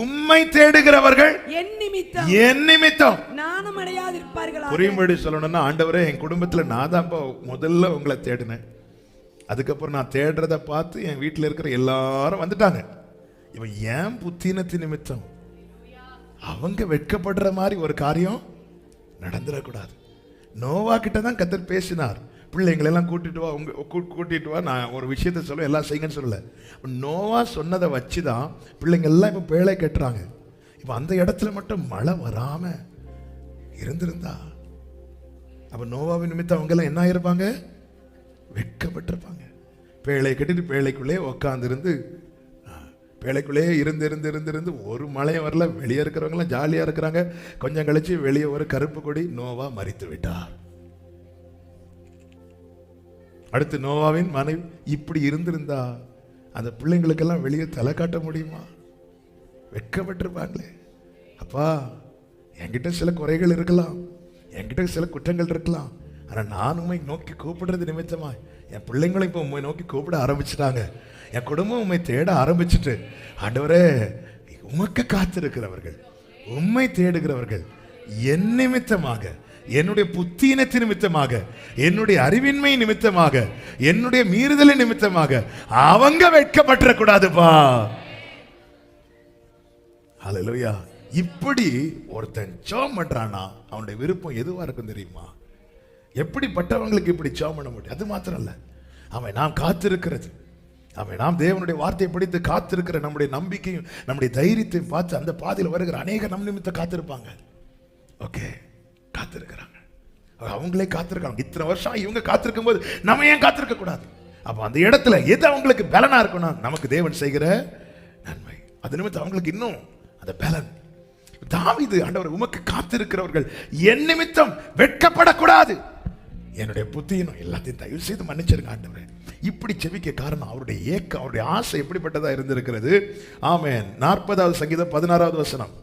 உம்மை தேடுகிறவர்கள் என் நிமித்தம் நானும் அடையாதிருப்பார்களாக. புரியும்படி சொல்லணும்னா, ஆண்டவரே, என் குடும்பத்துல நான் தான் முதல்ல உங்களை தேடினேன், அதுக்கப்புறம் நான் தேடுறத பார்த்து என் வீட்டில் இருக்கிற எல்லாரும் வந்துட்டாங்க. இவன் ஏன் புத்தினத்தின் நிமித்தம் அவங்க வெட்கப்படுற மாதிரி ஒரு காரியம் நடந்துடக்கூடாது. நோவா கிட்ட தான் கர்த்தர் பேசினார், பிள்ளைங்களெல்லாம் கூட்டிட்டு வா, நான் ஒரு விஷயத்த சொல்ல, எல்லாம் செய்யுங்கன்னு சொல்லல. நோவா சொன்னதை வச்சு தான் பிள்ளைங்க எல்லாம் இப்போ பேழை கட்டுறாங்க. இப்போ அந்த இடத்துல மட்டும் மழை வராம இருந்திருந்தா, அப்ப நோவாவின் நிமித்தம் அவங்க எல்லாம் என்ன ஆயிருப்பாங்க, வெட்கப்பட்டிருப்பாங்க. பேழை கட்டிட்டு பேழைக்குள்ளே உட்காந்துருந்து, பேழைக்குள்ளே இருந்து ஒரு மழையும் வரல, வெளியே இருக்கிறவங்களாம் ஜாலியா இருக்கிறாங்க. கொஞ்சம் கழிச்சு வெளியே ஒரு கருப்பு கொடி, நோவா மரித்து விட்டார். அடுத்து நோவாவின் மனைவி இப்படி இருந்திருந்தா அந்த பிள்ளைங்களுக்கெல்லாம் வெளியே தலை காட்ட முடியுமா? வெட்கப்பட்டிருப்பாங்களே. அப்பா, என்கிட்ட சில குறைகள் இருக்கலாம், என்கிட்ட சில குற்றங்கள் இருக்கலாம், ஆனா நான் உண்மை நோக்கி கூப்பிடுறது நிமித்தமா என் பிள்ளைங்களும் இப்போ உண்மை நோக்கி கூப்பிட ஆரம்பிச்சுட்டாங்க, என் குடும்பம் உண்மை தேட ஆரம்பிச்சுட்டு, ஆண்டவரே, உமக்கு காத்திருக்கிறவர்கள், உண்மை தேடுகிறவர்கள் என் நிமித்தமாக, என்னுடைய புத்தியினத்தின் நிமித்தமாக, என்னுடைய அறிவின்மை நிமித்தமாக, என்னுடைய மீறுதலின் நிமித்தமாக அவங்க வெட்கப்பட்டுற கூடாதுப்பா. ஹல்லேலூயா. இப்படி ஒருத்தன் ஜெபம் பண்றானா, அவனுடைய விருப்பம் எதுவா இருக்கும் தெரியுமா? எப்படிப்பட்டவங்களுக்கு இப்படி ஜெபம் பண்ண முடியும்? அது மாத்திரம் இல்ல, அவன் நாம் காத்திருக்கிறது, அவன் நாம் தேவனுடைய வார்த்தையை படித்து காத்திருக்கிற நம்முடைய நம்பிக்கையும் நம்முடைய தைரியத்தையும் பார்த்து அந்த பாதையில் வருகிற அநேக நம் நிமித்தம் காத்திருப்பாங்க. ஓகே, காத்திருக்கிறாங்க, அவங்களே காத்திருக்காங்க. இத்தனை வருஷம் இவங்க காத்திருக்கும் போது நம்ம ஏன் காத்திருக்க கூடாது? அப்ப அந்த இடத்துல எது அவங்களுக்கு பலனா இருக்கணும், நமக்கு தேவன் செய்கிற நன்மை, அது நிமித்தம் அவங்களுக்கு இன்னும் அந்த பலன், தாவீது, ஆண்டவர் உமக்கு காத்திருக்கிறவர்கள் என் நிமித்தம் வெட்கப்படக்கூடாது, என்னுடைய புத்தியினும் எல்லாத்தையும் தயவு செய்து மன்னிச்சிருங்க ஆண்டவரே. இப்படி செபிக்க காரணம் அவருடைய ஏக்கம், அவருடைய ஆசை எப்படிப்பட்டதா இருந்திருக்கிறது. ஆமென். 40வது சங்கீதம் 16வது வசனம்.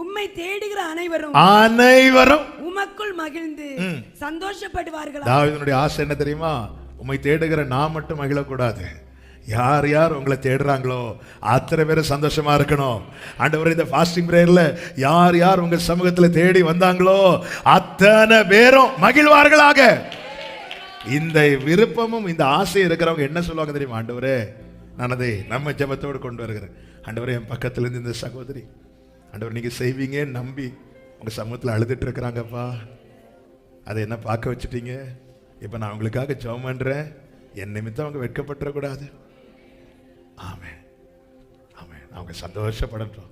உம்மை தேடுகிற அனைவரும் உமக்குள் மகிழ்ந்து சந்தோஷப்படுவார்கள். தாவீதுனுடைய ஆசை என்ன தெரியுமா? உம்மை தேடுகிற நான் மட்டும் மகிழக்கூடாது, யார் யார் உங்களை தேடுறாங்களோ அத்தனை பேரும் சந்தோஷமா இருக்கணும். ஆண்டவரே, இந்த ஃபாஸ்டிங் பிரேயர்ல யார் யார் உங்க சமூகத்தில் தேடி வந்தாங்களோ அத்தனை பேரும் மகிழ்வார்களாக. இந்த விருப்பமும் இந்த ஆசை இருக்கிறவங்க என்ன சொல்லுவாங்க தெரியுமா? ஆண்டவரே, நான் அதை நம்ம ஜெபத்தோடு கொண்டு வருகிறேன். ஆண்டவரே, என் பக்கத்துல இருந்து இந்த சகோதரி, ஆண்டவர் நீங்க செய்வீங்க நம்பி உங்க சமூகத்தில் அழுதுட்டு இருக்கிறாங்கப்பா, அதை என்ன பார்க்க வச்சுட்டீங்க. இப்ப நான் உங்களுக்காக ஜெபம் பண்றேன், என் நிமித்தம் அவங்க வெட்கப்பட்டுறக்கூடாது. ஆமென், ஆமென். அவங்க சந்தோஷப்படட்டும்.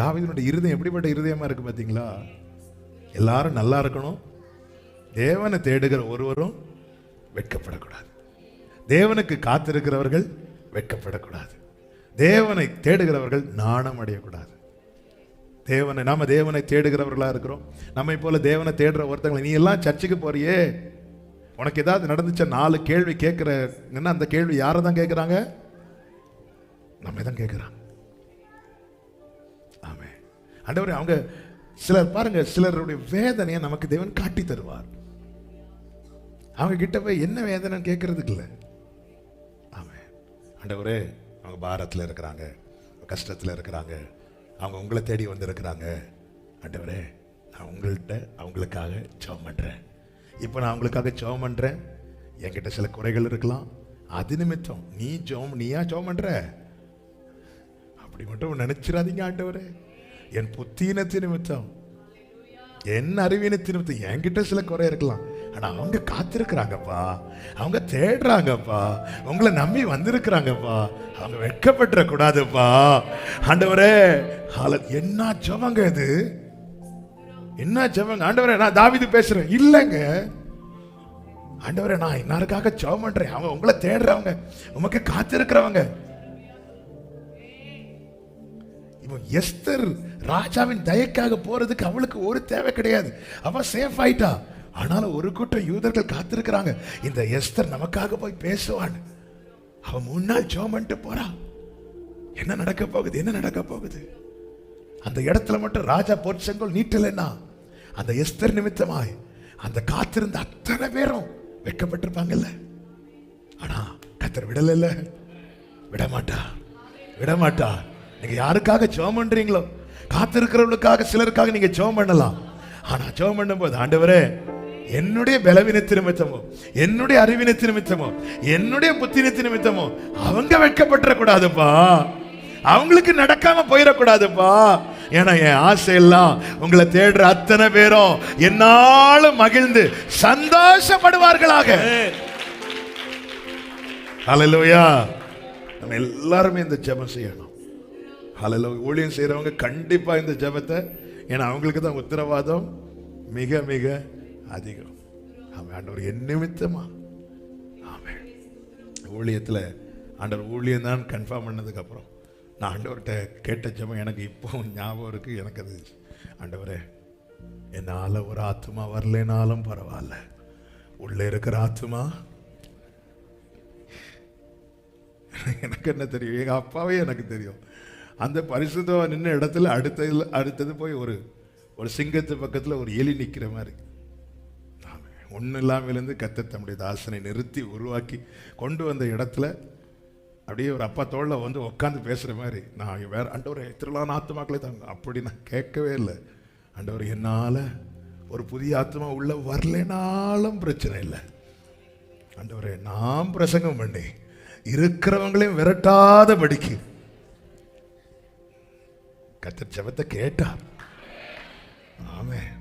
தாவீதுனுடைய இருதயம் எப்படிப்பட்ட இருதயமா இருக்கு பாத்தீங்களா? எல்லாரும் நல்லா இருக்கணும், தேவனை தேடுகிற ஒருவரும் வெட்கப்படக்கூடாது, தேவனுக்கு காத்திருக்கிறவர்கள் வெட்கப்படக்கூடாது, தேவனை தேடுகிறவர்கள் நாணம் அடையக்கூடாது. நாம தேவனை தேடுகிறவர்களா இருக்கிறோம். நம்மை போல தேவனை தேடுற ஒருத்தங்களை, நீ எல்லாம் சர்ச்சுக்கு போறியே, உனக்கு ஏதாவது நடந்துச்ச 4 கேள்வி கேட்கிறன்னா அந்த கேள்வி யாரை தான் கேட்கிறாங்க? நம்ம தான் கேட்கிறாங்க. ஆமே. ஆண்டவரே, அவங்க சிலர் பாருங்க, சிலருடைய வேதனையை நமக்கு தேவன் காட்டி தருவார். அவங்க கிட்ட போய் என்ன வேதனைன்னு கேட்கறதுக்கு இல்லை. ஆமே. ஆண்டவரே, அவங்க பாரத்தில் இருக்கிறாங்க, கஷ்டத்தில் இருக்கிறாங்க, அவங்க உங்களை தேடி வந்திருக்கிறாங்க. ஆண்டவரே, நான் உங்கள்கிட்ட அவங்களுக்காக ஜெபம் பண்றேன். இப்போ நான் அவங்களுக்காக ஜெபம் பண்றேன். என்கிட்ட சில குறைகள் இருக்கலாம், அது நிமித்தம் நீயா ஜெபம் பண்ற அப்படி மட்டும் நினைச்சிடாதீங்க. ஆண்டவரே, என் புத்தீனத்தின் நிமித்தம், என் அறிவீனத்தின் நிமித்தம் என்கிட்ட சில குறை இருக்கலாம், ஆனா அவங்க காத்திருக்கிறாங்கப்பா, அவங்க தேடுறாங்கப்பா, உங்களை நம்பி வந்திருக்கிறாங்கப்பா, அவங்க வெட்கப்பட்டுற கூடாதுப்பா. ஆண்டவரே, என்ன ஜெபங்க இது, என்ன ஜெபங்க? ஆண்டவரே, நான் தாவீது பேசுறேன் இல்லைங்க. ஆண்டவரே, நான் எல்லாருக்காக ஜெபம் பண்றேன், அவங்க உங்களை தேடுறவங்க, உமக்கு காத்திருக்கிறவங்க. இப்போ எஸ்தர் ராஜாவின் தயக்காக போறதுக்கு அவளுக்கு ஒரு தேவை கிடையாது, அவ சேஃப் ஆயிட்டா. ஆனாலும் ஒரு கூட்டம் யூதர்கள் காத்திருக்கிறாங்க, இந்த எஸ்தர் நமக்காக போய் பேசுவான். அவ முன்னாள் ஜெபம் பண்ணிட்டு போறா. என்ன நடக்க போகுது, என்ன நடக்க போகுது? அந்த இடத்துல மட்டும் ராஜா பொற்செங்கோல் நீட்டலைன்னா அந்த எஸ்தர் நிமித்தமாய் அந்த காத்திருந்த அத்தனை பேரும் வெட்கப்பட்டிருப்பாங்கல்ல. ஆனா கர்த்தர் விடல, விடமாட்டா. நீங்க யாருக்காக ஜெபம் பண்றீங்களோ, காத்திருக்கிறவங்களுக்காக சிலருக்காக நீங்க ஜெபம் பண்ணலாம். ஆனா ஜெபம் பண்ணும்போது, ஆண்டவரே, என்னுடைய பலவீனத்தின் நிமித்தமோ, என்னுடைய அறிவினத்தின் நிமித்தமோ, என்னுடைய புத்தினத்தின் நிமித்தமோ அவங்க வெட்கப்பட்டுறக்கூடாதுப்பா, அவங்களுக்கு நடக்காம போயிடக்கூடாதுப்பா. ஏன்னா என் ஆசை எல்லாம் உங்களை தேடுற அத்தனை பேரும் என்னாலும் மகிழ்ந்து சந்தோஷப்படுவார்களாக. ஹல்லேலூயா. நம்ம எல்லாருமே இந்த ஜெபம் செய்யணும். ஹல்லேலூயா. ஊழியம் செய்யறவங்க கண்டிப்பா இந்த ஜெபத்தை, ஏன்னா அவங்களுக்கு தான் உத்தரவாதம் மிக மிக அதிகம். ஆண்டவர் என் நிமித்தமா, ஆமென். ஊழியத்தில் ஆண்டவர் ஊழியம் தான் கன்ஃபார்ம் பண்ணதுக்கு அப்புறம் நான் ஆண்டவர்கிட்ட கேட்ட ஜெபம் எனக்கு இப்போ ஞாபகம் இருக்கு. எனக்கு அது, ஆண்டவரே, என்னால ஒரு ஆத்மா வரலைனாலும் பரவாயில்ல, உள்ளே இருக்கிற ஆத்மா, எனக்கு என்ன தெரியும், எங்க அப்பாவே எனக்கு தெரியும். அந்த பரிசுத்தவா நின்ன இடத்துல அடுத்தது போய் ஒரு சிங்கத்து பக்கத்தில் ஒரு எலி நிற்கிற மாதிரி, ஒன்றும் இல்லாமலேருந்து கர்த்தர் தம்முடைய தாசனை நிறுத்தி உருவாக்கி கொண்டு வந்த இடத்துல அப்படியே ஒரு அப்பா தோளில் வந்து உட்காந்து பேசுகிற மாதிரி, நான் வேற ஆண்டவரே திருளான ஆத்மாக்களே தாங்க, அப்படி நான் கேட்கவே இல்லை. ஆண்டவர், என்னால் ஒரு புதிய ஆத்மா உள்ள வரலைனாலும் பிரச்சனை இல்லை. ஆண்டவரே, நான் பிரசங்கம் பண்ணி இருக்கிறவங்களையும் விரட்டாத படிக்கு கர்த்தர் ஜெபத்தை கேட்டார். ஆமென்.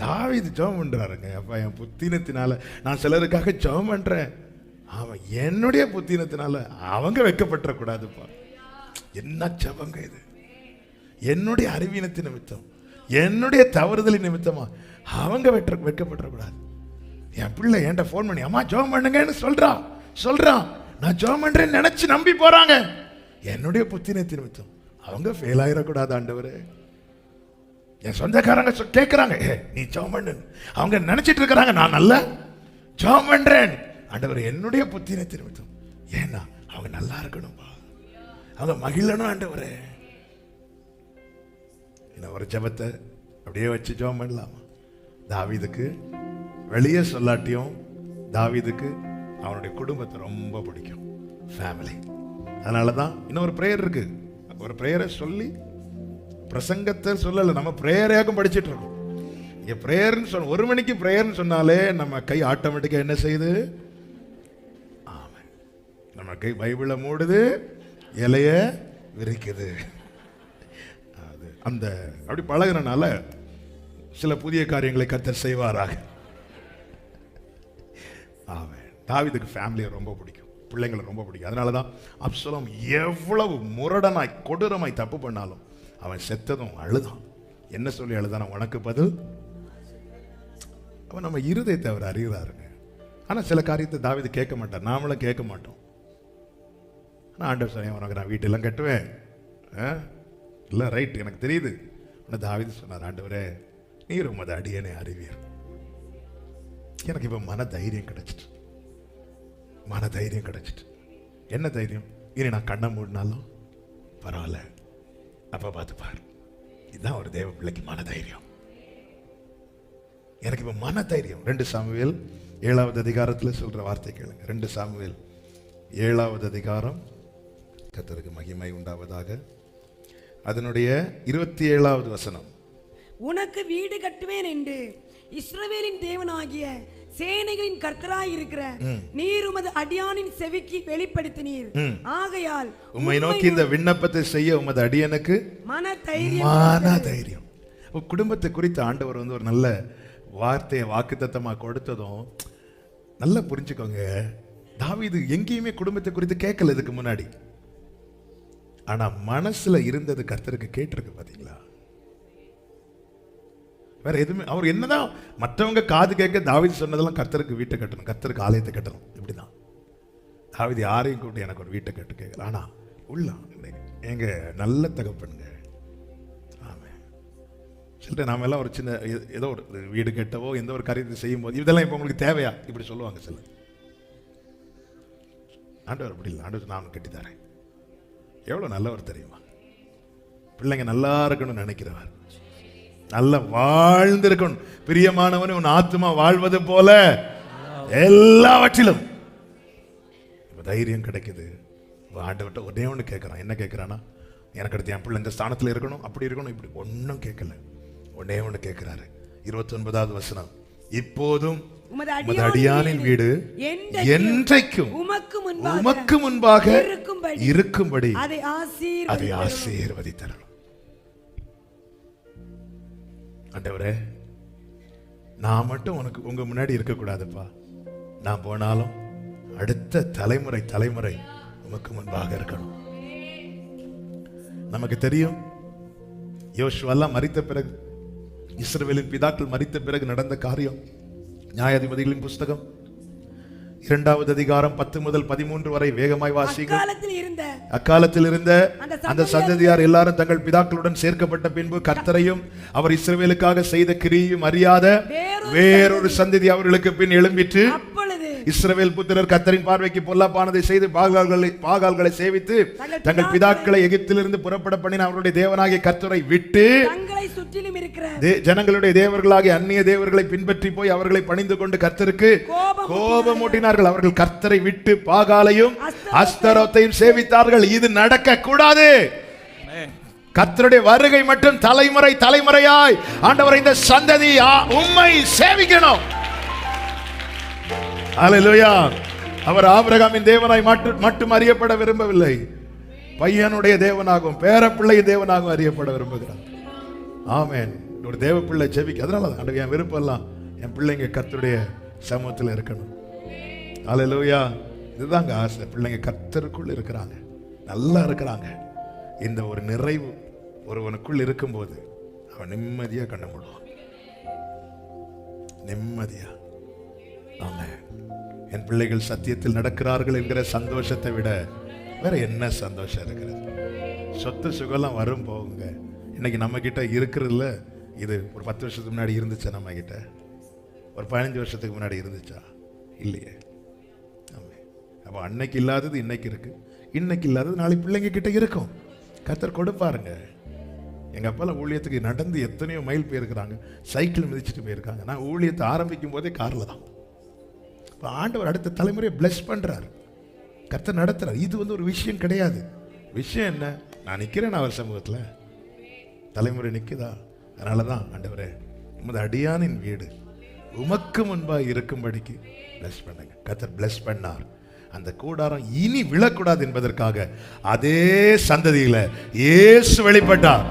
தாவீது ஜெபம் பண்றாருங்க. அப்பா, என் புத்தினத்தினால நான் சிலருக்காக ஜெபம் பண்றேன், அவன் என்னுடைய புத்தினத்தினால அவங்க வெட்கப்பட்டுற கூடாதுப்பா. என்ன ஜெபங்க இது? என்னுடைய அறிவீனத்தின் நிமித்தம், என்னுடைய தவறுதலின் நிமித்தமா அவங்க வெட்கப்பட்டுற கூடாது. என் பிள்ளை என்கிட்ட ஃபோன் பண்ணி, அம்மா ஜெபம் பண்ணுங்கன்னு சொல்றான், நான் ஜெபம் பண்றேன்னு நினைச்சு நம்பி போறாங்க. என்னுடைய புத்தினத்தின் நிமித்தம் அவங்க ஃபெயில் ஆயிடக்கூடாது ஆண்டவரே. என் சொந்தக்காரங்க கேட்கிறாங்க, நீ ஜெபம் பண்ணு, அவங்க நினைச்சிட்டு இருக்கிறாங்க நான் நல்ல ஜெபம் பண்றேன். ஆண்டவர் என்னுடைய புத்தினை திரும்பிட்டோம். ஏன்னா அவங்க நல்லா இருக்கணும்பா, அவங்க மகிழணும் ஆண்டவரே. என்ன ஒரு ஜெபத்தை அப்படியே வச்சு ஜெபம் பண்ணலாமா? தாவீதுக்கு வெளியே சொல்லாட்டியும் தாவீதுக்கு அவனுடைய குடும்பத்தை ரொம்ப பிடிக்கும், ஃபேமிலி. அதனால தான் இன்னொரு பிரேயர் இருக்கு. ஒரு பிரேயரை சொல்லி பிரசங்கத்தை சொல்லலை, நம்ம பிரேயராகவும் படிச்சுட்டு இருக்கோம். இங்கே பிரேயர்னு சொன்ன 1 மணிக்கு பிரேயர்னு சொன்னாலே நம்ம கை ஆட்டோமேட்டிக்காக என்ன செய்யுது? ஆமாம், நம்ம கை பைபிளை மூடுது, இலைய விரிக்குது. அது அந்த அப்படி பழகுறனால சில புதிய காரியங்களை கர்த்தர் செய்வாராக. ஆமாம், தாவீதுக்கு ஃபேமிலியை ரொம்ப பிடிக்கும், பிள்ளைங்களை ரொம்ப பிடிக்கும். அதனால தான் அப்சலோம் எவ்வளவு முரடனாய் கொடூரமாய் தப்பு பண்ணாலும் அவன் செத்ததும் அழுதான். என்ன சொல்லி அழுதான்? உனக்கு பதில். அவன் நம்ம இருதயத்தை அவர் அறிகிறாருங்க. ஆனால் சில காரியத்தை தாவீது கேட்க மாட்டார், நாமளும் கேட்க மாட்டோம். ஆனால் ஆண்டவர் சொன்னேன், உனக்கு நான் வீட்டெல்லாம் கட்டுவேன், இல்லை ரைட் எனக்கு தெரியுது. ஆனால் தாவீது சொன்னார், ஆண்டவரே நீர் உமது அடியேனை அறிவீர். எனக்கு இப்போ மன தைரியம் கிடைச்சிட்டு, மன தைரியம் கிடைச்சிட்டு. என்ன தைரியம்? இனி நான் கண்ணை மூடினாலும் பரவாயில்ல, அப்ப பார்த்துப்பார். இதுதான் ஒரு தேவ பிள்ளைக்கு மன தைரியம். எனக்கு இப்ப மன தைரியம். 2 சாமுவேல் 7வது அதிகாரத்தில் சொல்ற வார்த்தை கேளுங்க. 2 சாமுவேல் 7வது அதிகாரம், கர்த்தருக்கு மகிமை உண்டாவதாக, அதனுடைய 27வது வசனம். உனக்கு வீடு கட்டுவேன் என்று இஸ்ரவேலின் தேவனாகிய சேனைகளின் கர்த்தராய் இருக்கிற நீர் உமது அடியானின் செவிக்கு வெளிப்படுத்தினீர். ஆகையால் உம்மை நோக்கி இந்த விண்ணப்பத்தை செய்ய உமது அடியனுக்கு மன தைரியம். குடும்பத்தை குறித்து ஆண்டவர் ஒரு நல்ல வார்த்தையை வாக்குத்தத்தமா கொடுத்ததும் நல்லா புரிஞ்சுக்கோங்க. தாவீது எங்கேயுமே குடும்பத்தை குறித்து கேட்கல இதுக்கு முன்னாடி. ஆனா மனசுல இருந்தது கர்த்தருக்கு கேட்டிருக்கு. பாத்தீங்களா? வேற எதுவுமே அவர் என்னதான் மற்றவங்க காது கேட்க தாவீது சொன்னதெல்லாம் கர்த்தருக்கு வீட்டை கட்டணும், கர்த்தருக்கு ஆலயத்தை கட்டணும், இப்படிதான். தாவீது யாரையும் கூப்பிட்டு எனக்கு ஒரு வீட்டை கட்டு கேட்கல. ஆனா உள்ள எங்க நல்ல தகப்பனுங்க. ஆமா, சொல்லிட்டு நாம எல்லாம் ஒரு சின்ன ஏதோ ஒரு வீடு கட்டவோ எந்த ஒரு காரியத்தை செய்யும் போது இதெல்லாம் இப்போ உங்களுக்கு தேவையா இப்படி சொல்லுவாங்க சில. ஆண்டவர் அப்படி இல்லை. ஆண்டவர் நான் கட்டித்தரேன். எவ்வளவு நல்லவர் தெரியுமா? பிள்ளைங்க நல்லா இருக்கணும்னு நினைக்கிறவர், நல்ல வாழ்ந்திருக்கணும். பிரியமானவன் உன் ஆத்மா வாழ்வது போல எல்லாவற்றிலும் தைரியம் கிடைக்குது. ஆண்டவர்கிட்ட ஒரே ஒன்று கேட்கிறான். என்ன கேட்கிறானா? எனக்கு அடுத்து என் பிள்ளை இந்த ஸ்தானத்தில் இருக்கணும், அப்படி இருக்கணும், இப்படி ஒன்றும் கேட்கல. ஒன்னே ஒன்று கேட்கிறாரு. 29வது வசனம். இப்போதும் உமது அடியானின் வீடு என்றைக்கும் உமக்கு முன்பாக இருக்கும்படி அதை ஆசீர்வதித்தரணும். ஆண்டவரே, நான் மட்டும் உங்க முன்னாடி இருக்கக்கூடாதுப்பா. நான் போனாலும் அடுத்த தலைமுறை உமக்கு முன்பாக இருக்கணும். நமக்கு தெரியும், யோசுவா மரித்த பிறகு, இஸ்ரவேலின் பிதாக்கள் மரித்த பிறகு நடந்த காரியம். நியாயாதிபதிகளின் புஸ்தகம் 2வது அதிகாரம் 10 முதல் 13 வரை வேகமாய் வாசிங்க. அக்காலத்தில் இருந்த அந்த சந்ததியார் எல்லாரும் தங்கள் பிதாக்களுடன் சேர்க்கப்பட்ட பின்பு கர்த்தரையும் அவர் இஸ்ரவேலுக்காக செய்த கிரியையும் அறியாத வேறொரு சந்ததி அவர்களுக்கு பின் எழும்பிற்று. இஸ்ரவேல் புத்திரர் கர்த்தரின் பார்வைக்கு பொல்லாப்பானதை செய்து பாகால்களை சேவித்து தங்கள் பிதாக்களை எகிப்திலிருந்து புறப்பட பண்ணின அவருடைய தேவனாகிய கர்த்தரை விட்டு ஜனங்களுடைய தேவர்களாகிய அந்நிய தேவர்களை பின்பற்றி போய் அவர்களை பணிந்து கொண்டு கர்த்தருக்கு கோபமூட்டினார்கள். அவர்கள் கர்த்தரை விட்டு பாகாலையும் அஸ்தரோத்தையும் சேவித்தார்கள். இது நடக்க கூடாது. கர்த்தருடைய வருகை மட்டும் தலைமுறையாய் ஆண்டவரை இந்த சந்ததி உம்மை சேவிக்கணும். அல்லேலூயா. அவர் ஆபிரகாமின் தேவனாய் மட்டும் அறியப்பட விரும்பவில்லை, பையனுடைய தேவனாகவும் பேரப்பிள்ளையின் தேவனாகவும் அறியப்பட விரும்புகிறார். ஆமென். ஒரு தேவ பிள்ளை ஜெபிக்க. அதனால ஆண்டவர் என் விருப்பம் எல்லாம் என் பிள்ளைங்க கர்த்தருடைய சமூகத்தில் இருக்கணும். அல்லேலூயா. இதுதாங்க ஆசை. பிள்ளைங்க கர்த்தருக்குள் இருக்கிறாங்க, நல்லா இருக்கிறாங்க. இந்த ஒரு நிறைவு ஒருவனுக்குள் இருக்கும்போது அவன் நிம்மதியா கண்ண மூடுவான், நிம்மதியா. ஆமென். என் பிள்ளைகள் சத்தியத்தில் நடக்கிறார்கள் என்கிற சந்தோஷத்தை விட வேற என்ன சந்தோஷம் இருக்கிறது? சொத்து சுகம்லாம் வரும் போகுங்க. இன்னைக்கு நம்ம கிட்ட இருக்கிறதுல இது ஒரு 10 வருஷத்துக்கு முன்னாடி இருந்துச்சா? நம்ம கிட்ட ஒரு 15 வருஷத்துக்கு முன்னாடி இருந்துச்சா? இல்லையே. அப்போ அன்னைக்கு இல்லாதது இன்னைக்கு இருக்கு, இன்னைக்கு இல்லாதது நாளை பிள்ளைங்க கிட்ட இருக்கும். கர்த்தர் கொடுப்பாருங்க. எங்க அப்பாலாம் ஊழியத்துக்கு நடந்து எத்தனையோ மைல் போயிருக்கிறாங்க, சைக்கிள் மிதிச்சுட்டு போயிருக்காங்க. நான் ஊழியத்தை ஆரம்பிக்கும் போதே கார்ல தான். இப்போ ஆண்டவர் அடுத்த தலைமுறையை பிளஸ் பண்றாரு, கர்த்தர் நடத்துறாரு. இது ஒரு விஷயம் கிடையாது. விஷயம் என்ன? நான் நிக்கிறேன் அவர் சமூகத்தில், தலைமுறை நிக்குதா? அதனாலதான் ஆண்டவரே உமது அடியானின் வீடு உமக்கு முன்பாக இருக்கும்படிக்கு பிளஸ் பண்ணுங்க. கர்த்தர் பிளஸ் பண்ணார். அந்த கூடாரம் இனி விழக்கூடாது என்பதற்காக அதே சந்ததியில இயேசு வெளிப்பட்டார்,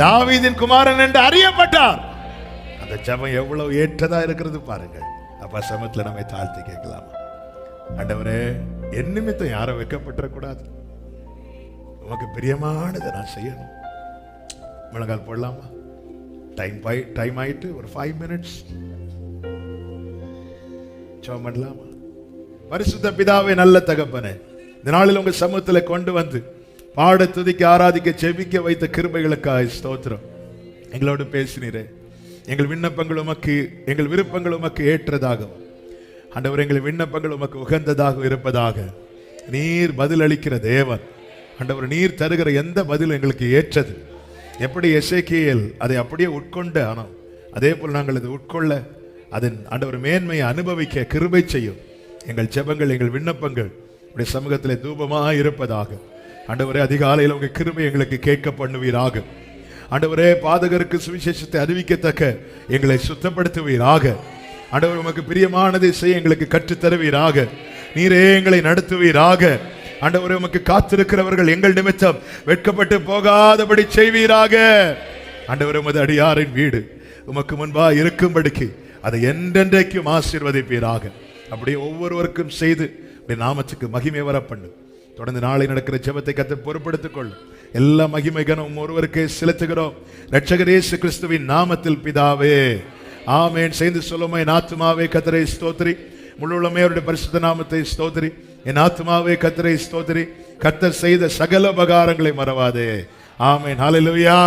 தாவீதின் குமாரன் என்று அறியப்பட்டார். அந்த ஜெபம் எவ்வளவு ஏற்றதா இருக்கிறது பாருங்க. அப்ப சமத்துல நம்மை தாழ்த்தி கேட்கலாமா? ஆண்டவரே, என் நிமித்தம் யாரும் வைக்கப்பட்டுறக்கூடாது, உமக்கு பிரியமானதை நான் செய்யணும். முழங்கால் போடலாமா? டைம் ஆயிட்டு ஒரு 5 minutes ஜெபம் பண்ணலாமா? பரிசுத்த பிதாவே, நல்ல தகப்பனே, இந்த நாளில் உங்க சமூகத்தில் கொண்டு வந்து பாட, துதிக்க, ஆராதிக்க, செபிக்க வைத்த கிருபைகளுக்காக ஸ்தோத்திரம். எங்களோடு பேசினீரே. எங்கள் விண்ணப்பங்கள் உமக்கு, எங்கள் விருப்பங்கள் உமக்கு ஏற்றதாகவும், ஆண்டவர் எங்கள் விண்ணப்பங்கள் உமக்கு உகந்ததாக இருப்பதாக. நீர் பதில் அளிக்கிற தேவன். ஆண்டவர், நீர் தருகிற எந்த பதிலும் எங்களுக்கு ஏற்றது. எப்படி எசேக்கியேல் அதை அப்படியே உட்கொண்டு ஆனோம், அதே போல் நாங்கள் அதை உட்கொள்ள, அதன் ஆண்டவர் மேன்மையை அனுபவிக்க கிருபை செய்யும். எங்கள் ஜெபங்கள், எங்கள் விண்ணப்பங்கள் உடைய சமூகத்தில் தூபமாக இருப்பதாக. ஆண்டவரே, அதிகாலையில் உங்கள் கிருபை எங்களுக்கு கேட்க பண்ணுவீராக. ஆண்டவரே, பாதகருக்கு சுவிசேஷத்தை அறிவிக்கத்தக்க எங்களை சுத்தப்படுத்துவீராக. ஆண்டவர், உமக்கு பிரியமானதை செய்ய எங்களுக்கு கற்றுத்தருவீராக. நீரே எங்களை நடத்துவீராக. ஆண்டவரே, உமக்கு காத்திருக்கிறவர்கள் எங்கள் நிமித்தம் வெட்கப்பட்டு போகாதபடி செய்வீராக. ஆண்டவரே, உமது அடியாரின் வீடு உமக்கு முன்பாக இருக்கும்படிக்கு அதை என்றென்றைக்கும் ஆசீர்வதிப்பீராக. அப்படியே ஒவ்வொருவருக்கும் செய்து நாமத்துக்கு மகிமை வர பண்ணு. தொடர்ந்து நாளை நடக்கிற ஜெபத்தை கர்த்தர் பொறுப்படுத்திக் கொள்ளும். எல்லா மகிமை கனம் ஒருவருக்கே செலுத்துகிறோம், இரட்சகர் இயேசு கிறிஸ்துவின் நாமத்தில் பிதாவே, ஆமென். செய்து சொல்லுமே, என் ஆத்துமாவே கர்த்தரை ஸ்தோத்திரி, முழுவதுமே அவருடைய பரிசுத்த நாமத்தை ஸ்தோத்திரி. என் ஆத்துமாவே கர்த்தரை ஸ்தோத்திரி, கர்த்தர் செய்த சகல உபகாரங்களை மறவாதே. ஆமென். ஹல்லேலூயா.